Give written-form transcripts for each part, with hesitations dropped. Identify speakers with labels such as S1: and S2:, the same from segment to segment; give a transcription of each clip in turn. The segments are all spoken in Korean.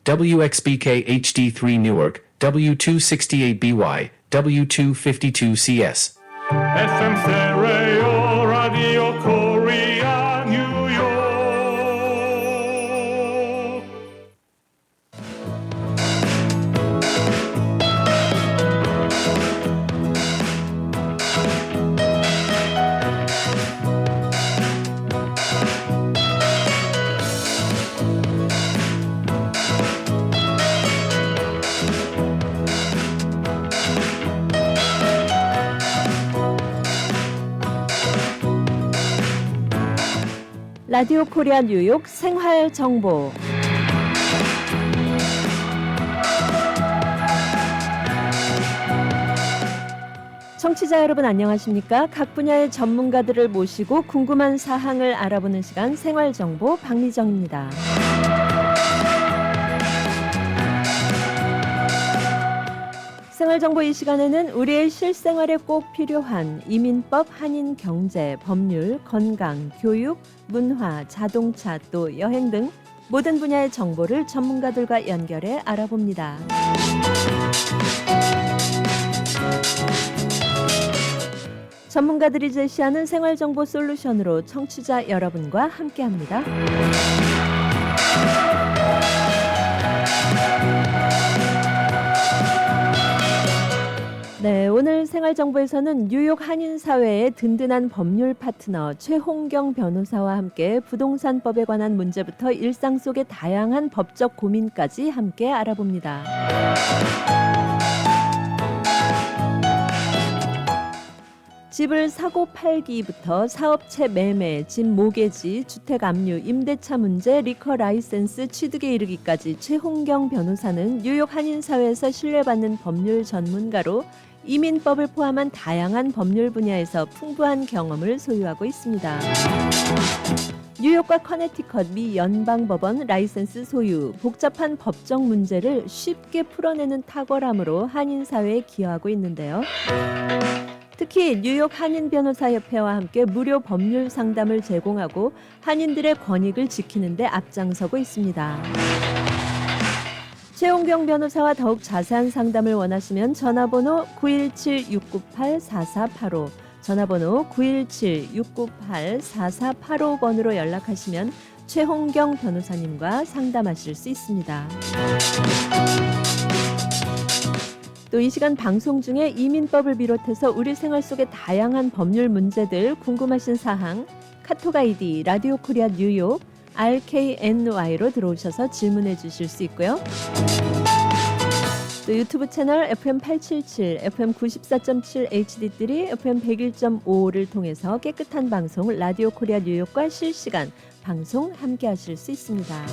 S1: WXBK HD3 Newark, W268BY, W252CS.
S2: FM 스테레오 라디오 코리아 뉴욕.
S3: 라디오 코리아 뉴욕 생활 정보. 청취자 여러분 안녕하십니까? 각 분야의 전문가들을 모시고 궁금한 사항을 알아보는 시간 생활 정보 박미정입니다. 생활정보 이 시간에는 우리의 실생활에 꼭 필요한 이민법, 한인 경제, 법률, 건강, 교육, 문화, 자동차, 또 여행 등 모든 분야의 정보를 전문가들과 연결해 알아봅니다. 전문가들이 제시하는 생활정보 솔루션으로 청취자 여러분과 함께합니다. 네, 오늘 생활정보에서는 뉴욕 한인사회의 든든한 법률 파트너 최홍경 변호사와 함께 부동산법에 관한 문제부터 일상 속의 다양한 법적 고민까지 함께 알아봅니다. 집을 사고 팔기부터 사업체 매매, 집 모계지, 주택 압류, 임대차 문제, 리커 라이센스 취득에 이르기까지 최홍경 변호사는 뉴욕 한인사회에서 신뢰받는 법률 전문가로 이민법을 포함한 다양한 법률 분야에서 풍부한 경험을 소유하고 있습니다. 뉴욕과 커네티컷 미 연방법원 라이센스 소유, 복잡한 법적 문제를 쉽게 풀어내는 탁월함으로 한인사회에 기여하고 있는데요. 특히 뉴욕 한인변호사협회와 함께 무료 법률 상담을 제공하고 한인들의 권익을 지키는 데 앞장서고 있습니다. 최홍경 변호사와 더욱 자세한 상담을 원하시면 전화번호 917-698-4485, 전화번호 917-698-4485번으로 연락하시면 최홍경 변호사님과 상담하실 수 있습니다. 또 이 시간 방송 중에 이민법을 비롯해서 우리 생활 속의 다양한 법률 문제들 궁금하신 사항 카톡 아이디 라디오 코리아 뉴욕 RKNY로 들어오셔서 질문해 주실 수 있고요. 또 유튜브 채널 FM877, FM94.7 HD3, FM101.5를 통해서 깨끗한 방송 라디오 코리아 뉴욕과 실시간 방송 함께 하실 수 있습니다.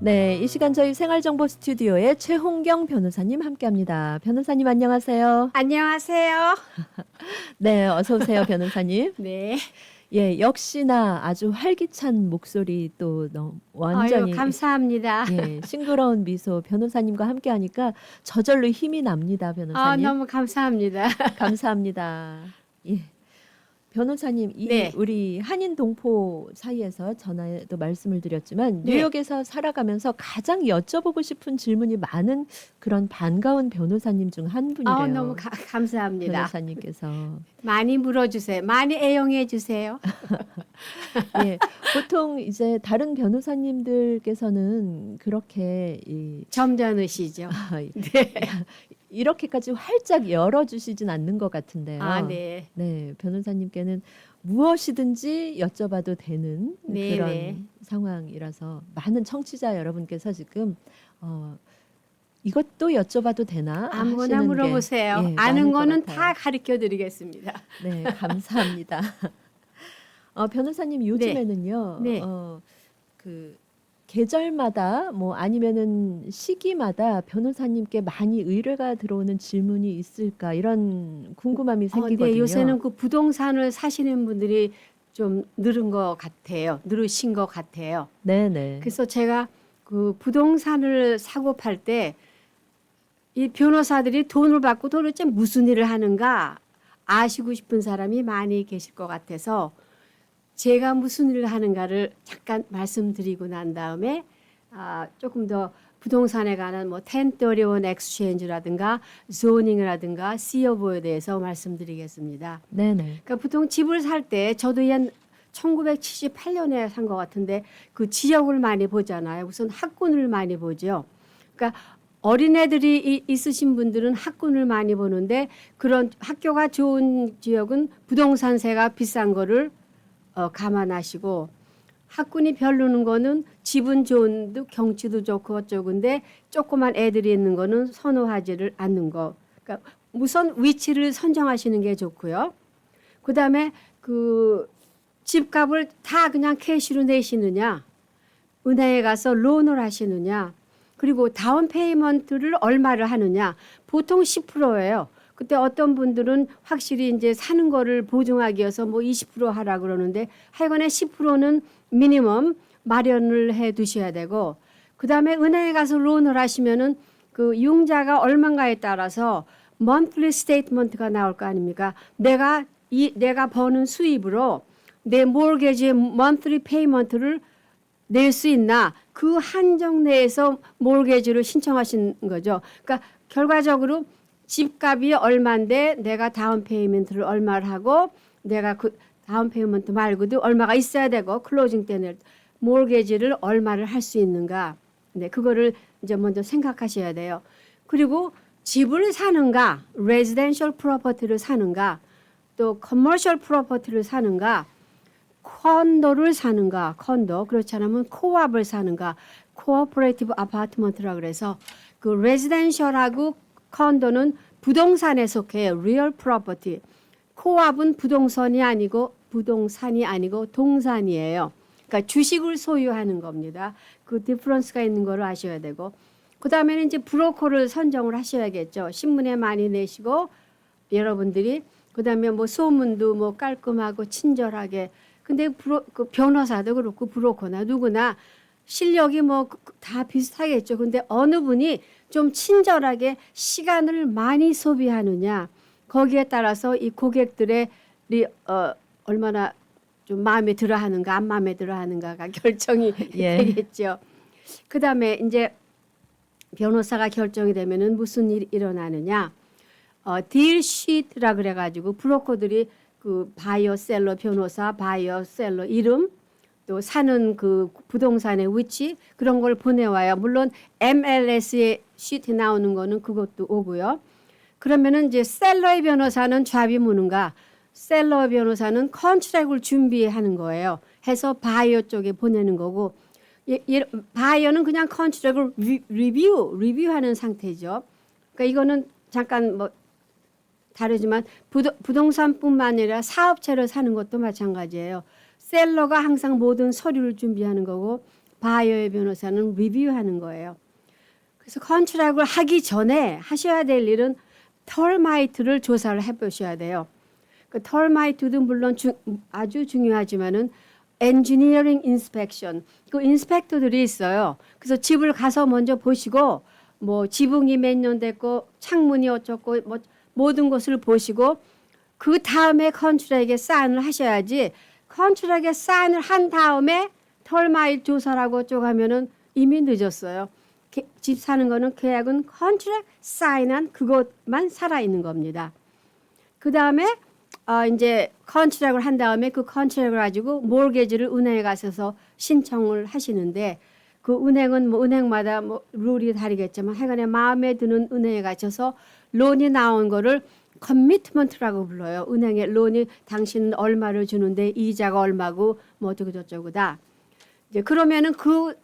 S3: 네, 이 시간 저희 생활정보 스튜디오에 최홍경 변호사님 함께합니다. 변호사님 안녕하세요.
S4: 안녕하세요.
S3: 네, 어서 오세요, 변호사님.
S4: 네.
S3: 예, 역시나 아주 활기찬 목소리 또 완전히
S4: 아유, 감사합니다.
S3: 예, 싱그러운 미소 변호사님과 함께하니까 저절로 힘이 납니다, 변호사님.
S4: 너무 감사합니다.
S3: 감사합니다. 예. 변호사님,
S4: 네.
S3: 우리 한인 동포 사이에서 전화에도 말씀을 드렸지만
S4: 네.
S3: 뉴욕에서 살아가면서 가장 여쭤보고 싶은 질문이 많은 그런 반가운 변호사님 중 한 분이래요.
S4: 너무 감사합니다.
S3: 변호사님께서.
S4: 많이 물어주세요. 많이 애용해 주세요.
S3: 예, 보통 이제 다른 변호사님들께서는 그렇게
S4: 점잖으시죠?
S3: 네. 이렇게까지 활짝 열어주시진 않는 것 같은데요.
S4: 네.
S3: 네, 변호사님께는 무엇이든지 여쭤봐도 되는
S4: 네,
S3: 그런
S4: 네.
S3: 상황이라서 많은 청취자 여러분께서 지금 이것도 여쭤봐도 되나
S4: 아무거나
S3: 하시는
S4: 물어보세요.
S3: 게, 예, 많을
S4: 아는
S3: 것
S4: 거는
S3: 같아요.
S4: 다 가르쳐 드리겠습니다.
S3: 네, 감사합니다. 변호사님 요즘에는요.
S4: 네.
S3: 그 계절마다 뭐 아니면은 시기마다 변호사님께 많이 의뢰가 들어오는 질문이 있을까 이런 궁금함이 생기거든요.
S4: 네, 요새는 그 부동산을 사시는 분들이 좀 늘은 것 같아요. 늘으신 것 같아요.
S3: 네네.
S4: 그래서 제가 그 부동산을 사고 팔 때 이 변호사들이 돈을 받고 도대체 무슨 일을 하는가 아시고 싶은 사람이 많이 계실 것 같아서 제가 무슨 일을 하는가를 잠깐 말씀드리고 난 다음에 조금 더 부동산에 관한 뭐 1031 엑스체인지라든가 zonin이라든가 CO에 대해서 말씀드리겠습니다.
S3: 네네.
S4: 그러니까 보통 집을 살 때 저도 1978년에 산 것 같은데 그 지역을 많이 보잖아요. 우선 학군을 많이 보죠. 그러니까 어린애들이 있으신 분들은 학군을 많이 보는데 그런 학교가 좋은 지역은 부동산세가 비싼 거를 감안하시고 학군이 별로는 거는 집은 좋은데 경치도 좋고 어쩌고인데 조그만 애들이 있는 거는 선호하지를 않는 거. 그러니까 우선 위치를 선정하시는 게 좋고요. 그다음에 그 집값을 다 그냥 캐시로 내시느냐, 은행에 가서 론을 하시느냐, 그리고 다운 페이먼트를 얼마를 하느냐. 보통 10%예요. 그때 어떤 분들은 확실히 이제 사는 거를 보증하기 위해서 뭐 20% 하라 그러는데 하여간에 10%는 미니멈 마련을 해 두셔야 되고 그다음에 은행에 가서 론을 하시면은 그 융자가 얼마인가에 따라서 monthly statement가 나올 거 아닙니까? 내가 버는 수입으로 내 mortgage의 monthly payment를 낼 수 있나? 그 한정 내에서 mortgage를 신청하신 거죠. 그러니까 결과적으로 집값이 얼마인데 내가 다운 페이먼트를 얼마를 하고 내가 그 다운 페이먼트 말고도 얼마가 있어야 되고 클로징 때는 mortgage를 얼마를 할 수 있는가? 네, 그거를 이제 먼저 생각하셔야 돼요. 그리고 집을 사는가, residential property를 사는가, 또 commercial property를 사는가, 콘도를 사는가, 콘도 그렇지 않으면 코업을 사는가, cooperative apartment라 그래서 그 residential하고 콘도는 부동산에 속해요. real property. 코업은 부동산이 아니고 동산이에요. 그러니까 주식을 소유하는 겁니다. 그 디퍼런스가 있는 걸 아셔야 되고 그다음에는 이제 브로커를 선정을 하셔야겠죠. 신문에 많이 내시고 여러분들이 그다음에 뭐 소문도 뭐 깔끔하고 친절하게 근데 그 변호사도 그렇고 브로커나 누구나 실력이 뭐 다 비슷하겠죠. 근데 어느 분이 좀 친절하게 시간을 많이 소비하느냐 거기에 따라서 이 고객들의 얼마나 좀 마음에 들어하는가 안 마음에 들어하는가가 결정이
S3: 예.
S4: 되겠죠. 그다음에 이제 변호사가 결정이 되면은 무슨 일이 일어나느냐? 딜 시트라 그래가지고 브로커들이 그 바이어 셀러 변호사 바이어 셀러 이름 또 사는 그 부동산의 위치 그런 걸 보내와요. 물론 MLS에 시트 나오는 거는 그것도 오고요. 그러면은 이제 셀러의 변호사는 잡이 무는가? 셀러 변호사는 컨트랙을 준비하는 거예요. 해서 바이어 쪽에 보내는 거고 바이어는 그냥 컨트랙을 리뷰하는 상태죠. 그러니까 이거는 잠깐 뭐 다르지만 부동산뿐만 아니라 사업체를 사는 것도 마찬가지예요. 셀러가 항상 모든 서류를 준비하는 거고 바이어의 변호사는 리뷰하는 거예요. 그래서 컨트랙을 하기 전에 하셔야 될 일은 털마이트를 조사를 해보셔야 돼요. 그 털마이트도 물론 아주 중요하지만은 엔지니어링 인스펙션 그 인스펙터들이 있어요. 그래서 집을 가서 먼저 보시고 뭐 지붕이 몇 년 됐고 창문이 어쩌고 뭐 모든 것을 보시고 그 다음에 컨트랙에 사인을 하셔야지 컨트랙에 사인을 한 다음에 털마이트 조사라고 쪽 하면은 이미 늦었어요. 집 사는 거는 계약은 컨트랙 사인한 그것만 살아있는 겁니다. 그 다음에 이제 컨트랙을 한 다음에 그 컨트랙을 가지고 몰게지를 은행에 가셔서 신청을 하시는데 그 은행은 뭐 은행마다 뭐 룰이 다르겠지만 하여간에 마음에 드는 은행에 가셔서 론이 나온 거를 커미트먼트라고 불러요. 은행에 론이 당신은 얼마를 주는데 이자가 얼마고 뭐 어쩌고 저쩌고다. 이제 그러면은 그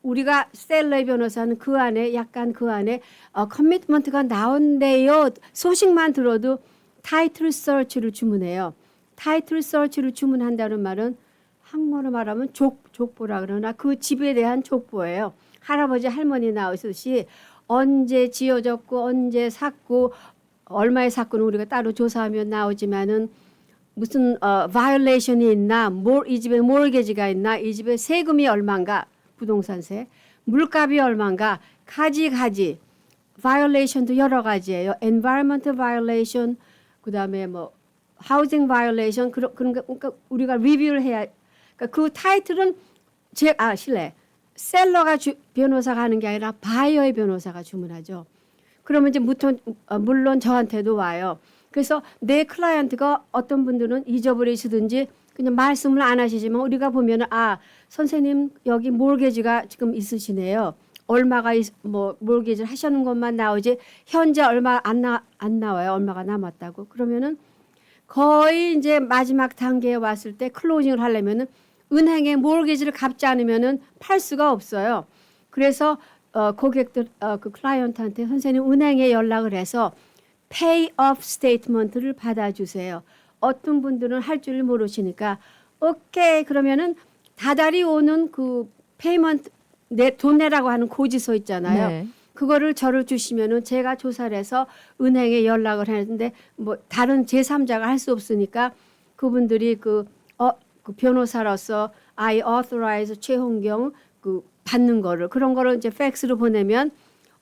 S4: 우리가 셀러의 변호사는 그 안에 약간 그 안에 커미트먼트가 나온대요. 소식만 들어도 타이틀 서치를 주문해요. 타이틀 서치를 주문한다는 말은 한국어로 말하면 족보라 그러나 그 집에 대한 족보예요. 할아버지 할머니 나오듯이 언제 지어졌고 언제 샀고 얼마에 샀고는 우리가 따로 조사하면 나오지만은 무슨 바이올레이션이 있나 이 집에 모르게지가 있나 이 집에 세금이 얼마인가 부동산세 물값이 얼마인가 가지 바이올레이션도 여러 가지예요. environmental violation 그다음에 뭐 housing violation 그러니까 우리가 리뷰를 해야 그러니까 그 타이틀은 실례. 셀러가 변호사가 하는 게 아니라 바이어의 변호사가 주문하죠. 그러면 이제 물론 저한테도 와요. 그래서 내 클라이언트가 어떤 분들은 잊어버리시든지 그냥 말씀을 안 하시지만 우리가 보면은 선생님 여기 몰개지가 지금 있으시네요. 얼마가 몰개지를 하시는 것만 나오지 현재 얼마 안 나와요. 얼마가 남았다고. 그러면은 거의 이제 마지막 단계에 왔을 때 클로징을 하려면은 은행에 몰개지를 갚지 않으면은 팔 수가 없어요. 그래서 고객들 그 클라이언트한테 선생님 은행에 연락을 해서 pay off statement를 받아주세요. 어떤 분들은 할 줄 모르시니까 오케이 그러면은 다달이 오는 그 페이먼트 돈 내라고 하는 고지서 있잖아요.
S3: 네.
S4: 그거를 저를 주시면은 제가 조사를 해서 은행에 연락을 하는데 뭐 다른 제3자가 할 수 없으니까 그분들이 그 변호사로서 I authorize 최홍경 그 받는 거를 그런 거를 이제 팩스로 보내면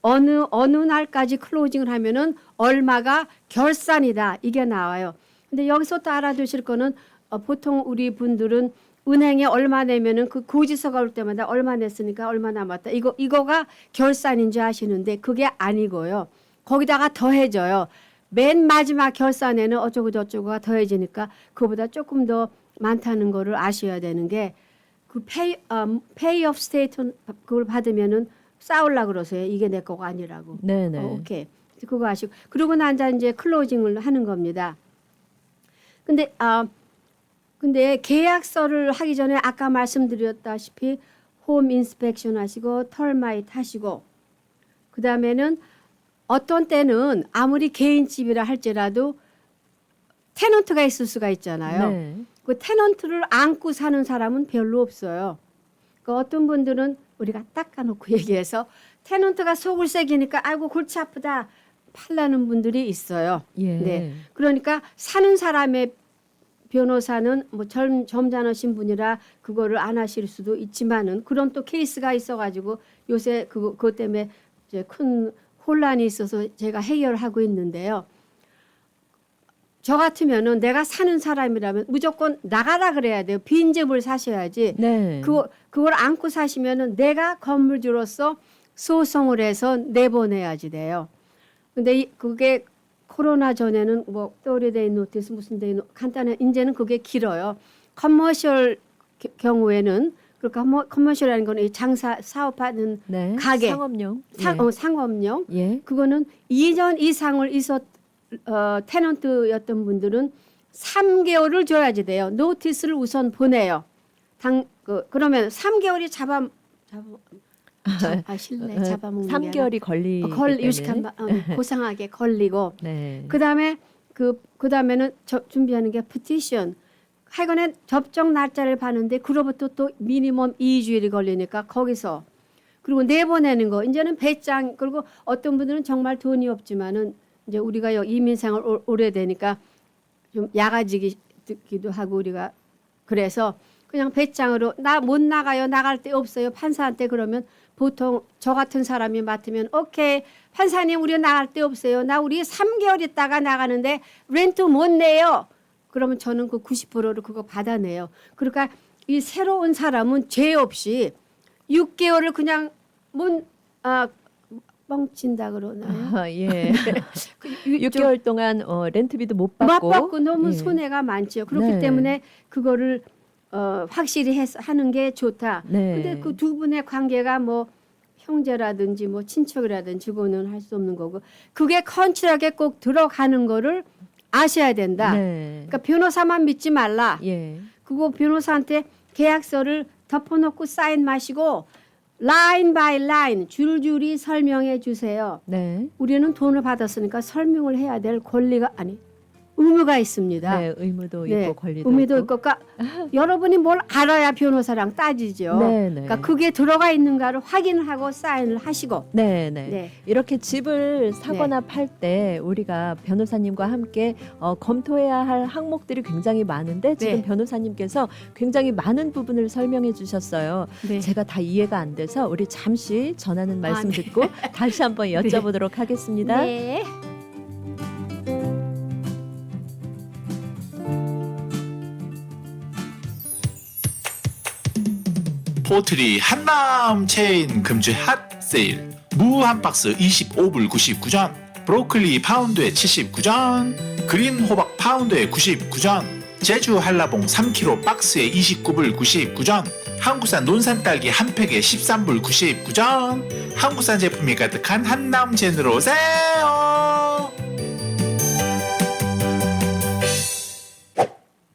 S4: 어느 날까지 클로징을 하면은 얼마가 결산이다 이게 나와요. 근데 여기서 또 알아두실 거는 보통 우리 분들은 은행에 얼마 내면은 그 고지서가 올 때마다 얼마 냈으니까 얼마 남았다. 이거가 결산인지 아시는데 그게 아니고요. 거기다가 더해져요. 맨 마지막 결산에는 어쩌고 저쩌고가 더해지니까 그보다 조금 더 많다는 거를 아셔야 되는 게 그 pay of state 그걸 받으면은 싸우려 그러세요. 이게 내 거가 아니라고.
S3: 네네.
S4: 오케이. 그거 아시고 그러고 난 이제 클로징을 하는 겁니다. 근데 계약서를 하기 전에 아까 말씀드렸다시피 홈 인스펙션 하시고 털마이트 하시고 그다음에는 어떤 때는 아무리 개인집이라 할지라도 테넌트가 있을 수가 있잖아요.
S3: 네.
S4: 그 테넌트를 안고 사는 사람은 별로 없어요. 그 어떤 분들은 우리가 닦아놓고 얘기해서 테넌트가 속을 새기니까 아이고 골치 아프다 팔라는 분들이 있어요.
S3: 예.
S4: 네. 그러니까 사는 사람의 변호사는 뭐 점잖으신 분이라 그거를 안 하실 수도 있지만은 그런 또 케이스가 있어가지고 요새 그것 때문에 이제 큰 혼란이 있어서 제가 해결하고 있는데요. 저 같으면은 내가 사는 사람이라면 무조건 나가라 그래야 돼요. 빈집을 사셔야지.
S3: 네.
S4: 그걸 안고 사시면은 내가 건물주로서 소송을 해서 내보내야지 돼요. 근데 그게 코로나 전에는 뭐 30데이 노티스 무슨 데이 간단한 이제는 그게 길어요. 커머셜 경우에는 그러니까 커머셜이라는 거는 장사 사업하는
S3: 네.
S4: 가게
S3: 상업용.
S4: 상업용
S3: 예.
S4: 그거는 2년 이상을 테넌트였던 분들은 3개월을 줘야지 돼요. 노티스를 우선 보내요. 그러면 3개월이 실내 잡아먹는
S3: 3개월이 걸리기
S4: 유식한 고상하게 걸리고
S3: 네.
S4: 그다음에 그다음에는 준비하는 게 피티션 하여간에 접종 날짜를 봤는데 그로부터 또 미니멈 2주일이 걸리니까 거기서 그리고 내보내는 거 이제는 배짱 그리고 어떤 분들은 정말 돈이 없지만은 이제 우리가 이민생활 오래되니까 좀 야가지기도 하고 우리가 그래서 그냥 배짱으로 나 못 나가요 나갈 데 없어요 판사한테 그러면 보통 저 같은 사람이 맡으면 오케이 판사님 우리 나갈 데 없어요 나 우리 3개월 있다가 나가는데 렌트 못 내요 그러면 저는 그 90%를 그거 받아내요. 그러니까 이 새로운 사람은 죄 없이 6개월을 그냥 뻥친다 그러나요?
S3: 예. 6개월 동안 렌트비도 못 받고
S4: 너무
S3: 예.
S4: 손해가 많죠. 그렇기
S3: 네.
S4: 때문에 그거를 확실히 하는 게 좋다.
S3: 네.
S4: 근데 그 두 분의 관계가 뭐 형제라든지 뭐 친척이라든지 그거는 할 수 없는 거고 그게 컨트랙에 꼭 들어가는 거를 아셔야 된다.
S3: 네.
S4: 그러니까 변호사만 믿지 말라.
S3: 예.
S4: 그거 변호사한테 계약서를 덮어놓고 사인 마시고 라인 바이 라인 줄줄이 설명해 주세요.
S3: 네.
S4: 우리는 돈을 받았으니까 설명을 해야 될 권리가 의무가 있습니다.
S3: 네, 의무도
S4: 네,
S3: 있고 권리도
S4: 의무도
S3: 있고.
S4: 있고 그러니까 여러분이 뭘 알아야 변호사랑 따지죠.
S3: 네, 네.
S4: 그러니까 그게 들어가 있는가를 확인을 하고 사인을 하시고.
S3: 네, 네.
S4: 네.
S3: 이렇게 집을 사거나 팔 때 우리가 변호사님과 함께 검토해야 할 항목들이 굉장히 많은데 지금
S4: 네.
S3: 변호사님께서 굉장히 많은 부분을 설명해 주셨어요.
S4: 네.
S3: 제가 다 이해가 안 돼서 우리 잠시 전하는 말씀
S4: 네.
S3: 듣고 다시 한번 여쭤보도록 하겠습니다.
S4: 네.
S5: 포트리 한남 체인 금주 핫 세일. 무 한 박스 25불 99전. 브로콜리 파운드에 79전. 그린 호박 파운드에 99전. 제주 한라봉 3kg 박스에 29불 99전. 한국산 논산 딸기 한 팩에 13불 99전. 한국산 제품이 가득한 한남젠으로 오세요.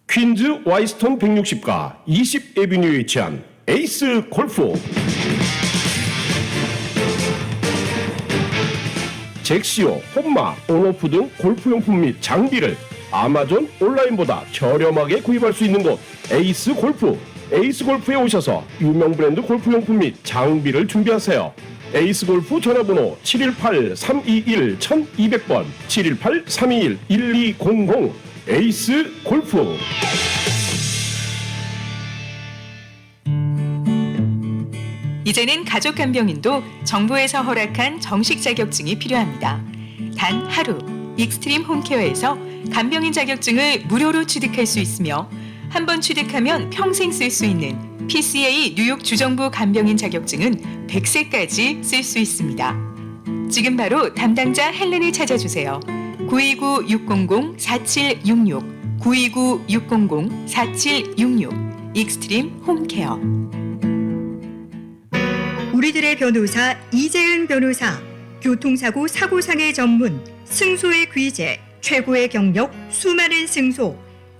S6: 퀸즈 와이스턴 160가 20에비뉴에 위치한 에이스 골프. 잭시오, 홈마, 온오프 등 골프용품 및 장비를 아마존 온라인보다 저렴하게 구입할 수 있는 곳 에이스 골프. 에이스 골프에 오셔서 유명 브랜드 골프용품 및 장비를 준비하세요. 에이스 골프 전화번호 718-321-1200번 718-321-1200 에이스 골프.
S7: 이제는 가족 간병인도 정부에서 허락한 정식 자격증이 필요합니다. 단 하루 익스트림 홈케어에서 간병인 자격증을 무료로 취득할 수 있으며 한 번 취득하면 평생 쓸 수 있는 PCA 뉴욕 주정부 간병인 자격증은 100세까지 쓸 수 있습니다. 지금 바로 담당자 헬렌을 찾아주세요. 929-600-4766 929-600-4766 익스트림 홈케어.
S8: 우리들의 변호사 이재은 변호사, 교통사고 사고상의 전문, 승소의 귀재, 최고의 경력, 수많은 승소,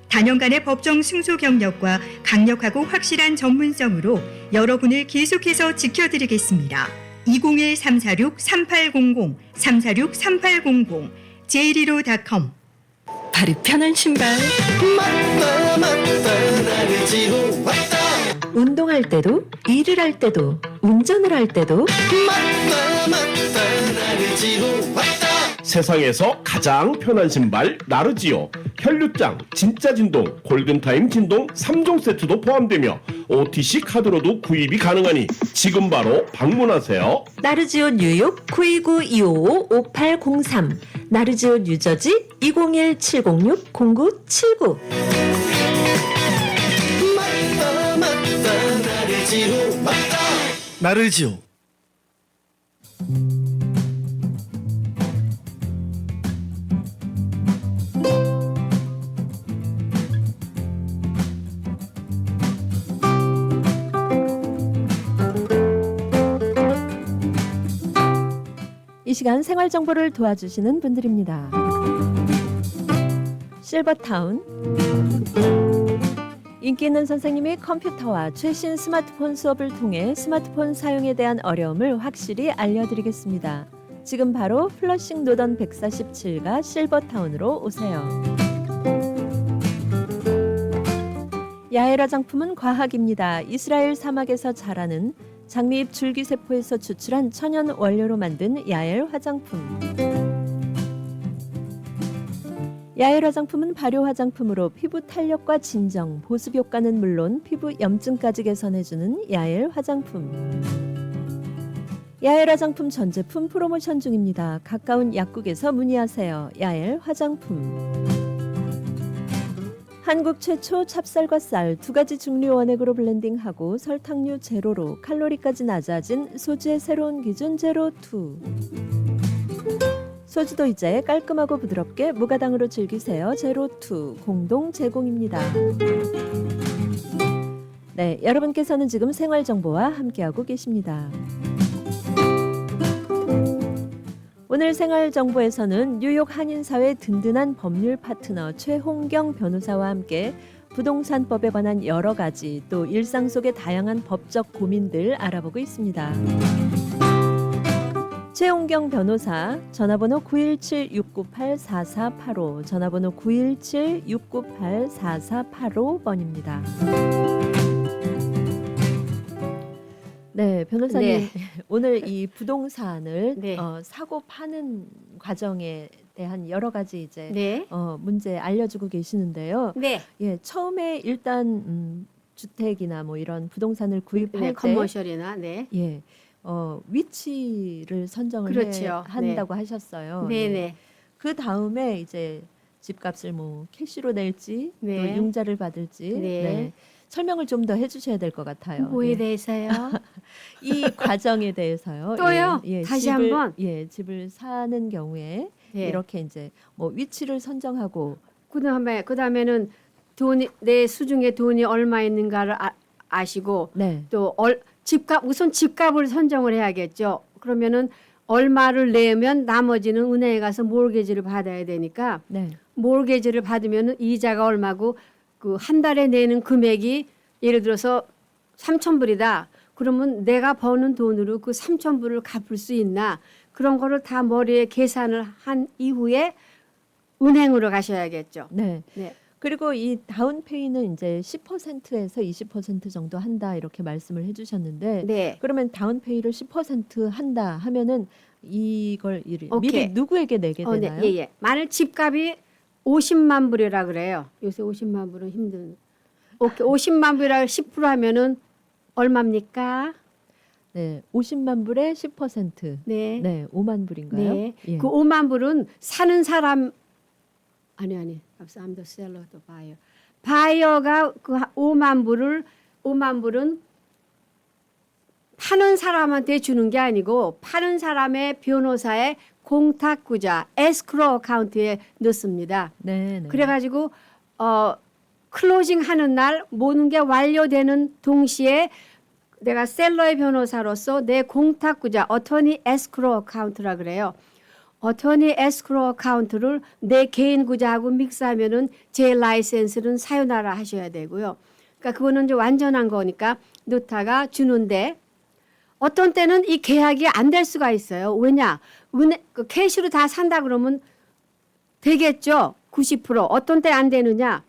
S8: 단연간의 법정 승소 경력과 강력하고 확실한 전문성으로 여러분을 계속해서 지켜드리겠습니다. 201-346-3800, 346-3800, j115.com.
S3: 발이 편한 신발. 운동할 때도, 일을 할 때도, 운전을 할 때도
S6: 세상에서 가장 편한 신발 나르지오. 혈류장, 진짜 진동, 골든타임 진동 3종 세트도 포함되며 OTC 카드로도 구입이 가능하니 지금 바로 방문하세요.
S3: 나르지오 뉴욕 929-255-5803 나르지오 뉴저지 201-706-0979
S5: 나르지오.
S3: 이 시간 생활 정보를 도와주시는 분들입니다. 실버타운 인기 있는 선생님이 컴퓨터와 최신 스마트폰 수업을 통해 스마트폰 사용에 대한 어려움을 확실히 알려드리겠습니다. 지금 바로 플러싱 노던 147가 실버타운으로 오세요. 야엘 화장품은 과학입니다. 이스라엘 사막에서 자라는 장미잎 줄기세포에서 추출한 천연 원료로 만든 야엘 화장품. 야엘 화장품은 발효 화장품으로 피부 탄력과 진정, 보습 효과는 물론 피부 염증까지 개선해주는 야엘 화장품. 야엘 화장품 전 제품 프로모션 중입니다. 가까운 약국에서 문의하세요. 야엘 화장품. 한국 최초 찹쌀과 쌀 두 가지 증류 원액으로 블렌딩하고 설탕류 제로로 칼로리까지 낮아진 소주의 새로운 기준 제로2. 소주도 이제 깔끔하고 부드럽게 무가당으로 즐기세요. 제로2 공동 제공입니다. 네, 여러분께서는 지금 생활정보와 함께하고 계십니다. 오늘 생활정보에서는 뉴욕 한인사회 든든한 법률 파트너 최홍경 변호사와 함께 부동산법에 관한 여러 가지 또 일상 속의 다양한 법적 고민들 알아보고 있습니다. 최홍경 변호사 전화번호 917-698-4485 전화번호 917-698-4485번입니다. 네, 변호사님.
S4: 네.
S3: 오늘 이 부동산을
S4: 네.
S3: 사고 파는 과정에 대한 여러 가지 이제
S4: 네.
S3: 문제 알려주고 계시는데요.
S4: 네.
S3: 예, 처음에 일단 주택이나 뭐 이런 부동산을 구입할
S4: 네,
S3: 때
S4: 커머셜이나 네.
S3: 예, 위치를 선정을
S4: 그렇죠.
S3: 한다고 하셨어요.
S4: 네,
S3: 예.
S4: 네.
S3: 그 다음에 이제 집값을 뭐 캐시로 낼지
S4: 네.
S3: 또 융자를 받을지
S4: 네.
S3: 설명을 좀 더 해주셔야 될 것 같아요.
S4: 뭐에
S3: 예.
S4: 대해서요?
S3: 이 과정에 대해서요.
S4: 또요? 다시 한번?
S3: 집을 사는 경우에
S4: 예.
S3: 이렇게 이제 뭐 위치를 선정하고
S4: 그다음에는 내 수중에 돈이 얼마 있는가를 아시고
S3: 네.
S4: 또 집값 우선 집값을 선정을 해야겠죠. 그러면은 얼마를 내면 나머지는 은행에 가서 모르게지를 받아야 되니까
S3: 네.
S4: 모르게지를 받으면 이자가 얼마고 그 한 달에 내는 금액이 예를 들어서 3,000불이다. 그러면 내가 버는 돈으로 그 3,000불을 갚을 수 있나 그런 거를 다 머리에 계산을 한 이후에 은행으로 가셔야겠죠.
S3: 네.
S4: 네.
S3: 그리고 이 다운페이는 이제 10%에서 20% 정도 한다 이렇게 말씀을 해주셨는데
S4: 네.
S3: 그러면 다운페이를 10% 한다 하면은 이걸 미리
S4: 오케이.
S3: 누구에게 내게
S4: 네.
S3: 되나요?
S4: 예, 예. 만일 집값이 50만 불이라 그래요. 요새 50만 불은 힘든. 오케이. 50만 불이라 10% 하면은 얼마입니까?
S3: 네, 50만 불에 10%.
S4: 네.
S3: 네, 5만 불인가요?
S4: 네.
S3: 예.
S4: 그 5만 불은 사는 사람 아니. I'm the seller, the buyer. 바이어가 그 5만 불은 파는 사람한테 주는 게 아니고 파는 사람의 변호사의 공탁구자 에스크로 어카운트에 넣습니다.
S3: 네, 네.
S4: 그래가지고 클로징 하는 날 모든 게 완료되는 동시에 내가 셀러의 변호사로서 내 공탁구자 어터니 에스크로 어카운트라 그래요. 어터니 에스크로 어카운트를 내 개인 구자하고 믹스하면은 제 라이센스는 사유나라 하셔야 되고요. 그러니까 그거는 이제 완전한 거니까 넣다가 주는데 어떤 때는 이 계약이 안 될 수가 있어요. 왜냐? 그 캐시로 다 산다 그러면 되겠죠. 90%. 어떤 때 안 되느냐?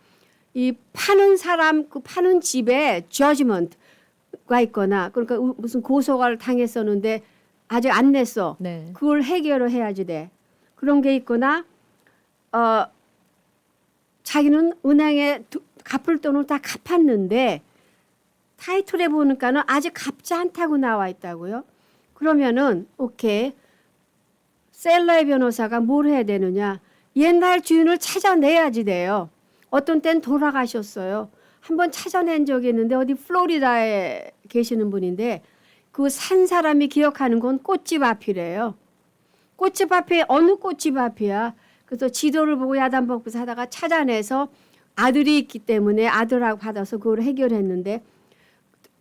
S4: 이 파는 사람 그 파는 집에 judgment가 있거나 그러니까 무슨 고소를 당했었는데 아직 안 냈어.
S3: 네.
S4: 그걸 해결을 해야지 돼. 그런 게 있거나 자기는 은행에 갚을 돈을 다 갚았는데 타이틀에 보니까는 아직 갚지 않다고 나와 있다고요. 그러면은 오케이. 셀러의 변호사가 뭘 해야 되느냐? 옛날 주인을 찾아내야지 돼요. 어떤 땐 돌아가셨어요. 한번 찾아낸 적이 있는데 어디 플로리다에 계시는 분인데 그 산 사람이 기억하는 건 꽃집 앞이래요. 꽃집 앞에 어느 꽃집 앞이야. 그래서 지도를 보고 야단법부서 하다가 찾아내서 아들이 있기 때문에 아들하고 받아서 그걸 해결했는데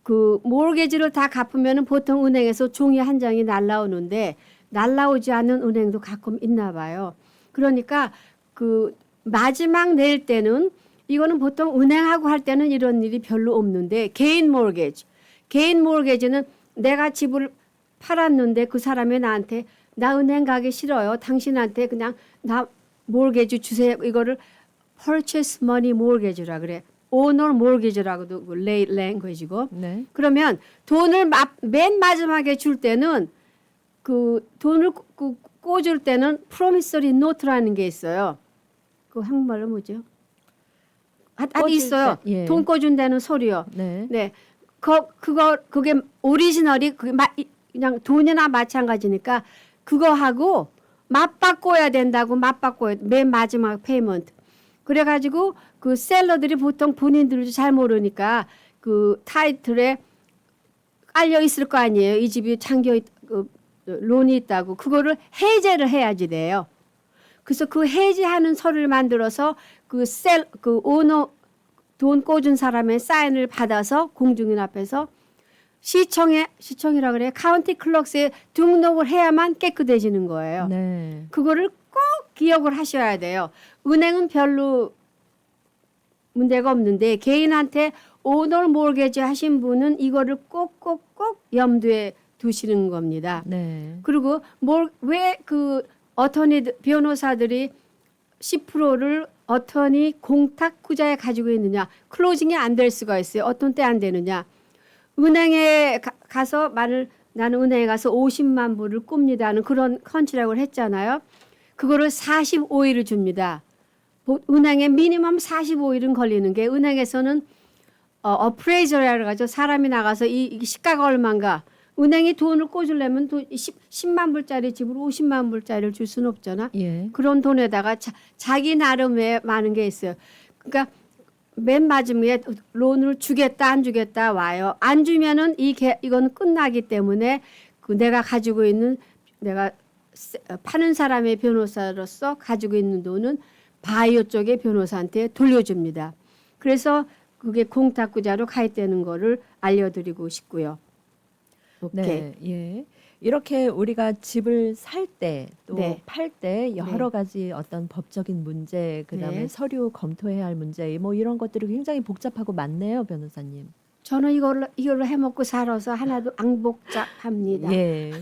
S4: 그 모르게지를 다 갚으면 보통 은행에서 종이 한 장이 날라오는데 날라오지 않는 은행도 가끔 있나 봐요. 그러니까 그 마지막 낼 때는 이거는 보통 은행하고 할 때는 이런 일이 별로 없는데 개인 모르게지는 내가 집을 팔았는데 그 사람이 나한테 나 은행 가기 싫어요. 당신한테 그냥 나 모르게지 주세요. 이거를 purchase money mortgage라 그래. owner mortgage라고도 랭귀지고.
S3: 네.
S4: 그러면 돈을 맨 마지막에 줄 때는 그 돈을 꽂을 때는 promissory note라는 게 있어요. 그 한국말로 뭐죠?
S3: 꽂을
S4: 있어요.
S3: 때, 예.
S4: 돈 꽂은 데는 소리요.
S3: 네.
S4: 네. 그게 오리지널이 그게 그냥 돈이나 마찬가지니까 그거하고 맞바꿔야 된다고 맨 마지막 페이먼트. 그래가지고 그 셀러들이 보통 본인들도 잘 모르니까 그 타이틀에 깔려 있을 거 아니에요. 이 집이 론이 있다고 그거를 해제를 해야지 돼요. 그래서 그 해지하는 서류를 만들어서 그 오너 돈 꽂은 사람의 사인을 받아서 공중인 앞에서 시청이라 그래 카운티 클럭스에 등록을 해야만 깨끗해지는 거예요.
S3: 네.
S4: 그거를 꼭 기억을 하셔야 돼요. 은행은 별로 문제가 없는데 개인한테 오너 모르게지 하신 분은 이거를 꼭꼭꼭 염두에 두시는 겁니다.
S3: 네.
S4: 그리고 왜 그 어터니 변호사들이 10%를 어터니 공탁구자에 가지고 있느냐? 클로징이 안 될 수가 있어요. 어떤 때 안 되느냐? 은행에 가서 나는 은행에 가서 50만 불을 꿉니다는 그런 컨트랙을 했잖아요. 그거를 45일을 줍니다. 은행에 미니멈 45일은 걸리는 게 은행에서는 어프레이저라고 하죠. 사람이 나가서 이 시가가 얼마인가. 은행이 돈을 꽂으려면 10만 불짜리 집을 50만 불짜리를 줄 수는 없잖아.
S3: 예.
S4: 그런 돈에다가 자기 나름의 많은 게 있어요. 그러니까 맨 마지막에 론을 주겠다 안 주겠다 와요. 안 주면은 이건 끝나기 때문에 그 내가 가지고 있는 내가 파는 사람의 변호사로서 가지고 있는 돈은 바이오 쪽의 변호사한테 돌려줍니다. 그래서 그게 공탁구자로 가입되는 거를 알려드리고 싶고요. 오케이.
S3: 네, 예. 이렇게 우리가 집을 살 때 또
S4: 네.
S3: 팔 때 여러
S4: 네.
S3: 가지 어떤 법적인 문제, 그다음에
S4: 네.
S3: 서류 검토해야 할 문제, 뭐 이런 것들이 굉장히 복잡하고 많네요, 변호사님.
S4: 저는 이걸로 해먹고 살아서 하나도 안 복잡합니다.
S3: 예.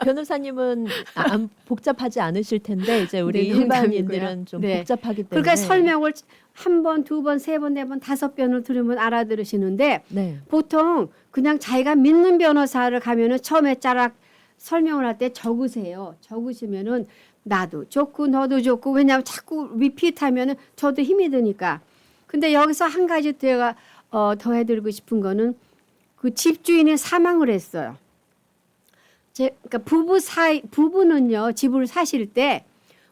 S3: 변호사님은 안 복잡하지 않으실 텐데 이제 우리
S4: 네, 농담이고요.
S3: 일반인들은 좀
S4: 네.
S3: 복잡하기 때문에.
S4: 그러니까 설명을 한 번, 두 번, 세 번, 네 번, 다섯 번을 들으면 알아들으시는데
S3: 네.
S4: 보통 그냥 자기가 믿는 변호사를 가면은 처음에 짜락 설명을 할 때 적으세요. 적으시면은 나도 좋고 너도 좋고 왜냐하면 자꾸 리피트하면은 저도 힘이 드니까. 근데 여기서 한 가지 제가 더 해드리고 싶은 거는 그 집주인이 사망을 했어요. 그러니까 부부는요 집을 사실 때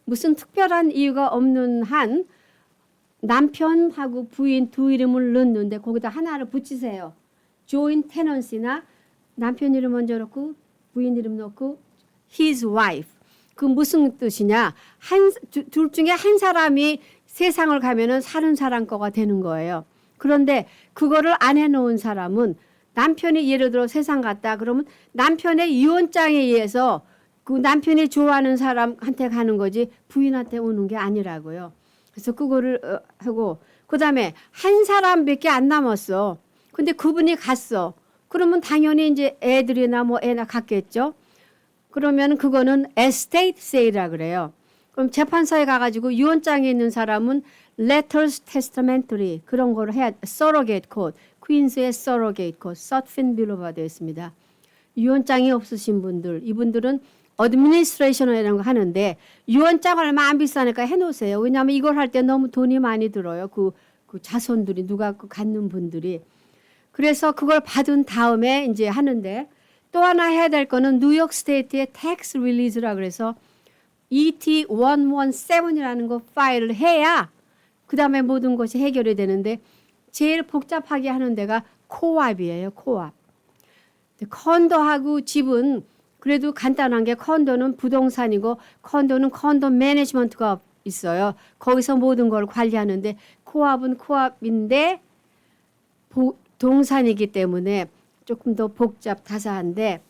S4: 무슨 특별한 이유가 없는 한 남편하고 부인 두 이름을 넣는데 거기다 하나를 붙이세요. joint tenancy나 남편 이름 먼저 넣고 부인 이름 넣고 his wife. 그 무슨 뜻이냐? 둘 중에 한 사람이 세상을 가면은 사는 사람 거가 되는 거예요. 그런데 그거를 안 해놓은 사람은 남편이 예를 들어 세상 갔다 그러면 남편의 유언장에 의해서 그 남편이 좋아하는 사람한테 가는 거지 부인한테 오는 게 아니라고요. 그래서 그거를 하고 그다음에 한 사람밖에 안 남았어. 근데 그분이 갔어. 그러면 당연히 이제 애들이나 뭐 애나 갔겠죠. 그러면 그거는 estate sale이라 그래요. 그럼 재판서에 가가지고 유언장에 있는 사람은 letters testamentary 그런 거를 해야 surrogate court, 퀸스의 surrogate court, 서트핀 빌로가 되어 있습니다. 유언장이 없으신 분들, 이분들은 administration이라는 거 하는데 유언장 얼마 안 비싸니까 해놓으세요. 왜냐하면 이걸 할 때 너무 돈이 많이 들어요. 그 자손들이 누가 갖는 분들이. 그래서 그걸 받은 다음에 이제 하는데 또 하나 해야 될 거는 뉴욕 스테이트의 tax release라 그래서 ET117이라는 거 파일을 해야 그다음에 모든 것이 해결이 되는데 제일 복잡하게 하는 데가 코압이에요. 코압. 컨도하고 집은 그래도 간단한 게 컨도는 부동산이고 컨도는 컨도 매니지먼트가 있어요. 거기서 모든 걸 관리하는데 코압은 코압인데 동산이기 때문에 조금 더 복잡다사한데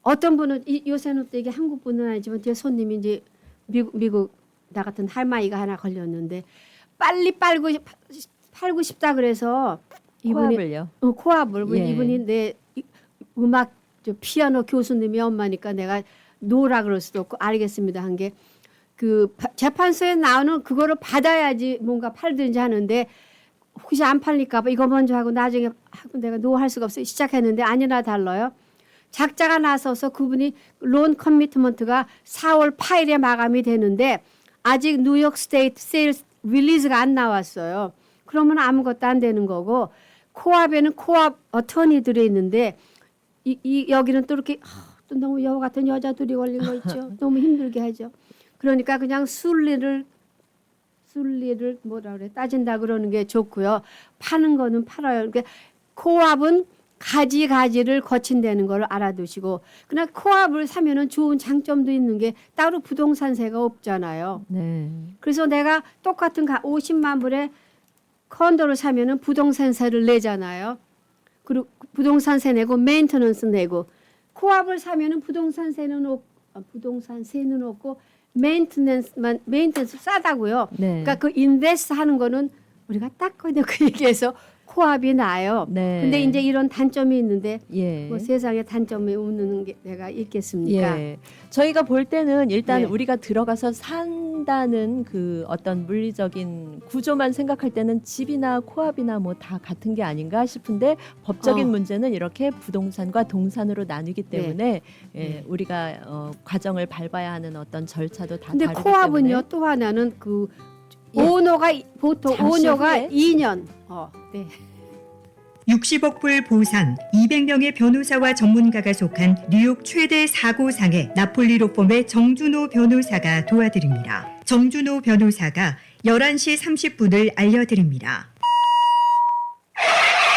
S4: 어떤 분은 요새는 또 이게 한국 분은 아니지만 제 손님이 이제 미국 나 같은 할머니가 하나 걸렸는데 빨리 팔고 싶다 그래서 이분이
S3: 코압을요.
S4: 코압을
S3: 예.
S4: 이분이 내 음악 피아노 교수님이 엄마니까 내가 노라 그럴 수도 없고 알겠습니다 한 게 그 재판소에 나오는 그거를 받아야지 뭔가 팔든지 하는데 혹시 안 팔릴까 봐 이거 먼저 하고 나중에 하고 내가 노 할 수가 없어요. 시작했는데 아니나 달라요. 작자가 나서서 그분이 론 커미트먼트가 4월 8일에 마감이 되는데 아직 뉴욕 스테이트 세일스 릴리즈가 안 나왔어요. 그러면 아무것도 안 되는 거고 코압에는 코압 어터니들이 있는데 여기는 또 이렇게 또 너무 여우 같은 여자들이 걸린 거 있죠. 너무 힘들게 하죠. 그러니까 그냥 순리를 뭐라 그래 따진다 그러는 게 좋고요. 파는 거는 팔아요. 그러니까 코압은 가지를 거친다는 걸 알아두시고 그냥 코압을 사면은 좋은 장점도 있는 게 따로 부동산세가 없잖아요.
S3: 네.
S4: 그래서 내가 똑같은 50만 불에 컨도를 사면은 부동산세를 내잖아요. 그리고 부동산세 내고 메인터넌스 내고 코압을 사면은 부동산세는 없고 메인터넌스 싸다고요.
S3: 네.
S4: 그러니까 그 인베스트 하는 거는 우리가 딱 그 얘기해서 코압이 나요.
S3: 네.
S4: 근데 이제 이런 단점이 있는데
S3: 예.
S4: 뭐 세상에 단점이 없는 게 내가 있겠습니까?
S3: 예. 저희가 볼 때는 일단
S4: 네.
S3: 우리가 들어가서 산다는 그 어떤 물리적인 구조만 생각할 때는 집이나 코압이나 뭐 다 같은 게 아닌가 싶은데 법적인 문제는 이렇게 부동산과 동산으로 나뉘기 때문에 예, 우리가 과정을 밟아야 하는 어떤 절차도 다
S4: 근데
S3: 다르기
S4: 코압은요
S3: 때문에
S4: 또 하나는 그
S3: 예.
S4: 오너가 보통
S3: 잠시
S4: 오너가
S3: 후에.
S4: 2년. 네.
S8: 60억 불 보상, 200명의 변호사와 전문가가 속한 뉴욕 최대 사고상의 나폴리 로펌의 정준호 변호사가 도와드립니다. 정준호 변호사가 11시 30분을 알려드립니다.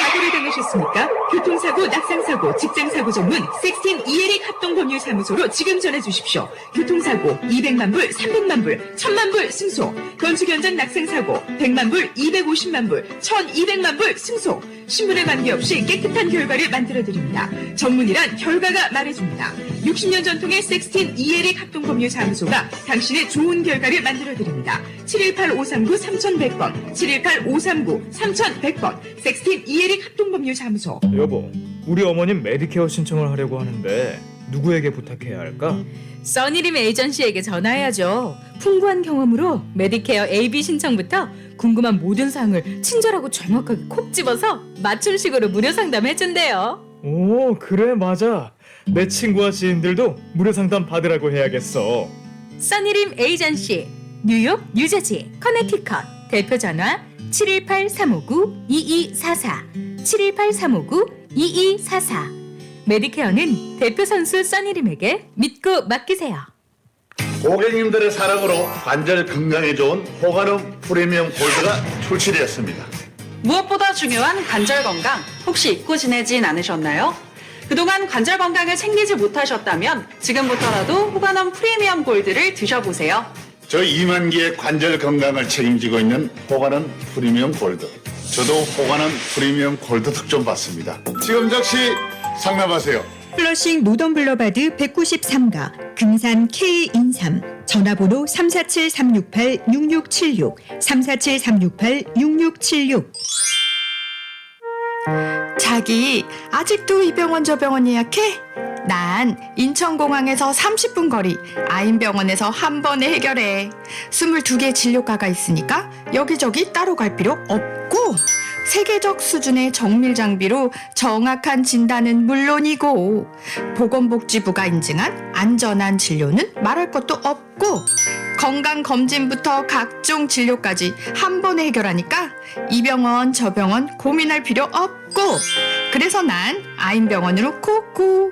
S7: 사고를 당하셨습니까? 교통사고, 낙상사고, 직장사고 전문 섹스틴 이에릭 합동법률사무소로 지금 전해주십시오. 교통사고 200만 불, 300만 불, 1000만 불 승소. 건축 현장 낙상사고 100만 불, 250만 불, 1200만 불 승소. 신분에 관계없이 깨끗한 결과를 만들어드립니다. 전문이란 결과가 말해줍니다. 60년 전통의 섹스틴 이에릭 합동법률사무소가 당신의 좋은 결과를 만들어드립니다. 718-539-3100번, 718-539-3100번, 섹스틴 이에릭 합동법률사무소.
S2: 여보, 우리 어머님 메디케어 신청을 하려고 하는데 누구에게 부탁해야 할까?
S9: 써니림 에이전시에게 전화해야죠. 풍부한 경험으로 메디케어 AB 신청부터 궁금한 모든 사항을 친절하고 정확하게 콕 집어서 맞춤식으로 무료 상담해준대요.
S2: 오, 그래, 맞아. 내 친구와 지인들도 무료 상담 받으라고 해야겠어.
S9: 써니림 에이전시 뉴욕, 뉴저지, 커네티컷 대표 전화 718-359-2244 718-359-2244 메디케어는 대표 선수 써니림에게 믿고 맡기세요.
S10: 고객님들의 사랑으로 관절 건강에 좋은 호가름 프리미엄 골드가 출시되었습니다.
S11: 무엇보다 중요한 관절 건강 혹시 잊고 지내진 않으셨나요? 그동안 관절 건강을 챙기지 못하셨다면 지금부터라도 호가넘 프리미엄 골드를 드셔보세요.
S10: 저희 2만 개의 관절 건강을 책임지고 있는 호가넘 프리미엄 골드. 저도 호가넘 프리미엄 골드 특종 받습니다. 지금 즉시 상담하세요.
S8: 플러싱 노던블러바드 193가 금산 K인삼 전화번호 347-368-6676 347-368-6676
S12: 자기 아직도 이 병원 저 병원 예약해? 난 인천공항에서 30분 거리 아인병원에서 한 번에 해결해. 22개 진료과가 있으니까 여기저기 따로 갈 필요 없고 세계적 수준의 정밀 장비로 정확한 진단은 물론이고 보건복지부가 인증한 안전한 진료는 말할 것도 없고 건강검진부터 각종 진료까지 한 번에 해결하니까 이 병원 저 병원 고민할 필요 없고 그래서 난 아인병원으로 코코.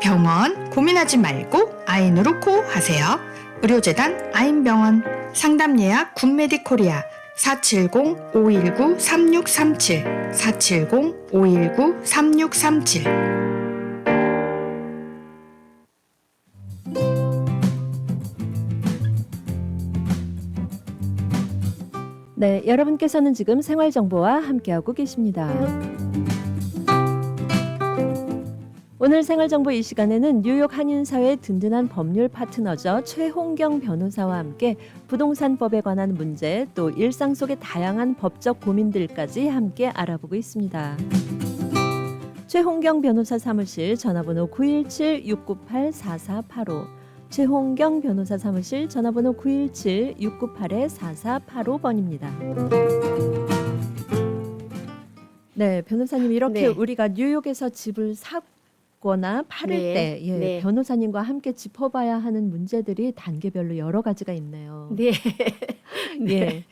S12: 병원 고민하지 말고 아인으로 코 하세요. 의료재단 아인병원. 상담 예약 굿메디코리아 470-519-3637 470-519-3637
S3: 네, 여러분께서는 지금 생활정보와 함께하고 계십니다. 오늘 생활정보 이 시간에는 뉴욕 한인사회 든든한 법률 파트너죠. 최홍경 변호사와 함께 부동산법에 관한 문제 또 일상 속의 다양한 법적 고민들까지 함께 알아보고 있습니다. 최홍경 변호사 사무실 전화번호 917-698-4485 최홍경 변호사 사무실 전화번호 917-698-4485번입니다. 네, 변호사님 이렇게
S4: 네.
S3: 우리가 뉴욕에서 집을 거나 팔을
S4: 네,
S3: 때 예,
S4: 네.
S3: 변호사님과 함께 짚어봐야 하는 문제들이 단계별로 여러 가지가 있네요.
S4: 네.
S3: 예.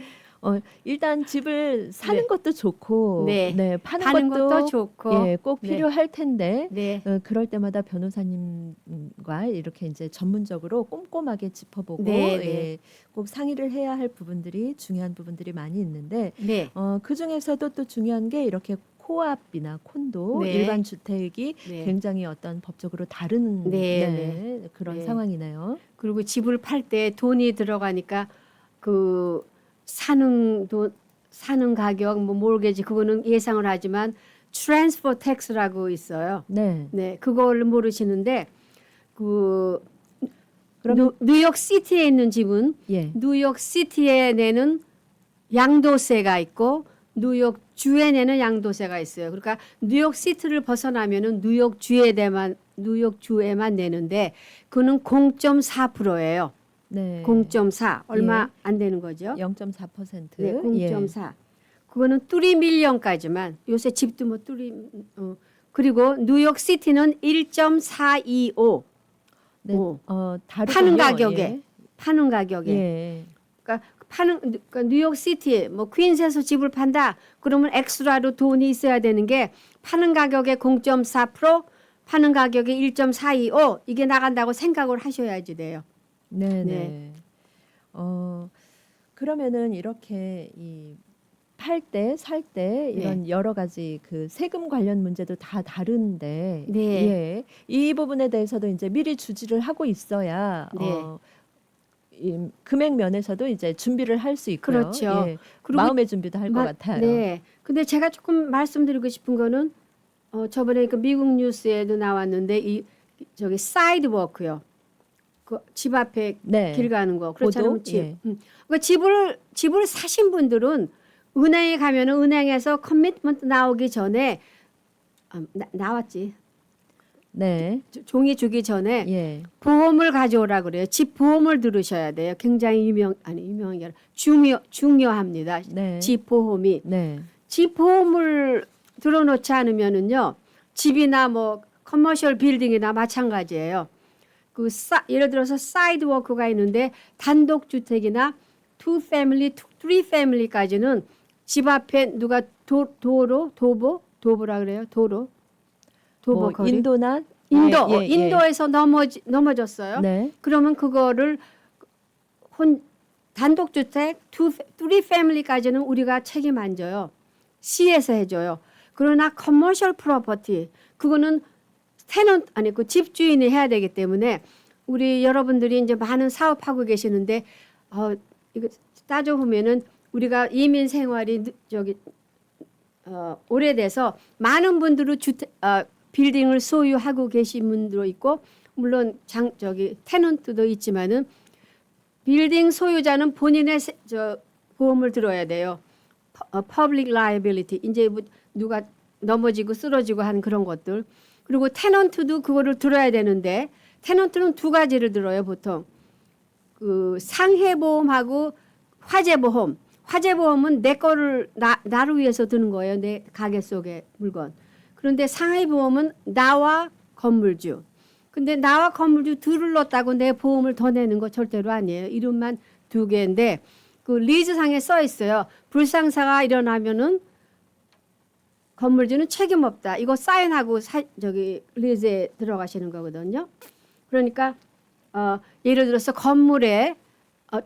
S3: 일단 집을 사는
S4: 네.
S3: 것도 좋고,
S4: 네.
S3: 파는
S4: 파는
S3: 것도,
S4: 것도 좋고.
S3: 예, 꼭
S4: 네.
S3: 필요할 텐데,
S4: 네.
S3: 그럴 때마다 변호사님과 이렇게 이제 전문적으로 꼼꼼하게 짚어보고,
S4: 네, 네.
S3: 예, 꼭 상의를 해야 할 부분들이 중요한 부분들이 많이 있는데,
S4: 네.
S3: 그 중에서도 또 중요한 게 이렇게 코앞이나 콘도,
S4: 네.
S3: 일반 주택이
S4: 네.
S3: 굉장히 어떤 법적으로 다른
S4: 네,
S3: 그런
S4: 네.
S3: 상황이네요.
S4: 그리고 집을 팔 때 돈이 들어가니까 그 사는 가격 뭐 모르겠지 그거는 예상을 하지만 트랜스퍼 텍스라고 있어요.
S3: 네.
S4: 네, 그걸 모르시는데 그
S3: 그럼
S4: 뉴욕 시티에 있는 집은
S3: 예.
S4: 뉴욕 시티에 내는 양도세가 있고 뉴욕 주에 내는 양도세가 있어요. 그러니까 뉴욕 시티를 벗어나면은 뉴욕 주에만 내는데 그는 0.4%예요.
S3: 네.
S4: 0.4 얼마
S3: 예.
S4: 안 되는 거죠.
S3: 0.4%.
S4: 네,
S3: 예.
S4: 0.4. 그거는 뚜리 밀리언까지만 요새 집도 뭐 뚜리 그리고 뉴욕 시티는 1.425
S3: 네.
S4: 오.
S3: 다르군요.
S4: 파는 가격에
S3: 예.
S4: 파는 가격에
S3: 예.
S4: 그러니까 뉴욕 시티 뭐 퀸즈에서 집을 판다 그러면 엑스트라로 돈이 있어야 되는 게 파는 가격의 0.4% 파는 가격의 1.425 이게 나간다고 생각을 하셔야지 돼요.
S3: 네,
S4: 네.
S3: 네. 그러면은 이렇게 이 팔 때, 살 때 이런 여러 가지 그 세금 관련 문제도 다 다른데,
S4: 네.
S3: 예, 이 부분에 대해서도 이제 미리 주지를 하고 있어야
S4: 네.
S3: 이 금액 면에서도 이제 준비를 할 수 있고요.
S4: 그렇죠.
S3: 예,
S4: 그리고
S3: 마음의 준비도 할 것 같아요.
S4: 네. 근데 제가 조금 말씀드리고 싶은 거는 저번에 그 미국 뉴스에도 나왔는데 이 저기 사이드워크요. 그 집 앞에
S3: 네.
S4: 길 가는 거. 그렇지
S3: 보도?
S4: 않으면 집.
S3: 예.
S4: 그러니까 집을 사신 분들은 은행에 가면은 은행에서 커미트먼트 나오기 전에 나왔지.
S3: 네.
S4: 종이 주기 전에
S3: 예.
S4: 보험을 가져오라 그래요. 집 보험을 들으셔야 돼요. 굉장히 유명한 게 아니라 중요합니다.
S3: 네.
S4: 집 보험이.
S3: 네.
S4: 집 보험을 들어놓지 않으면은요. 집이나 뭐 커머셜 빌딩이나 마찬가지예요. 예를 들어서 사이드워크가 있는데 단독 주택이나 2패밀리, 3패밀리까지는 집 앞에 누가 도보라 그래요. 도보
S3: 뭐
S4: 거리.
S3: 인도나
S4: 인도에서 넘어졌어요.
S3: 네.
S4: 그러면 그거를 단독 주택 3패밀리까지는 우리가 책임 안 져요. 시에서 해줘요. 그러나 커머셜 프로퍼티 그거는 그 집주인이 해야 되기 때문에 우리 여러분들이 이제 많은 사업하고 계시는데 이거 따져보면은 우리가 이민 생활이 오래돼서 많은 분들이 빌딩을 소유하고 계신 분도 있고 물론 테넌트도 있지만은 빌딩 소유자는 본인의 보험을 들어야 돼요. Public liability 이제 누가 넘어지고 쓰러지고 하는 그런 것들. 그리고 테넌트도 그거를 들어야 되는데 테넌트는 두 가지를 들어요 보통. 그 상해보험하고 화재보험. 화재보험은 내 거를 나를 위해서 드는 거예요. 내 가게 속의 물건. 그런데 상해보험은 나와 건물주. 근데 나와 건물주 둘을 넣었다고 내 보험을 더 내는 거 절대로 아니에요. 이름만 두 개인데 그 리즈상에 써 있어요. 불상사가 일어나면은 건물주는 책임 없다. 이거 사인하고 리즈에 들어가시는 거거든요. 그러니까 예를 들어서 건물에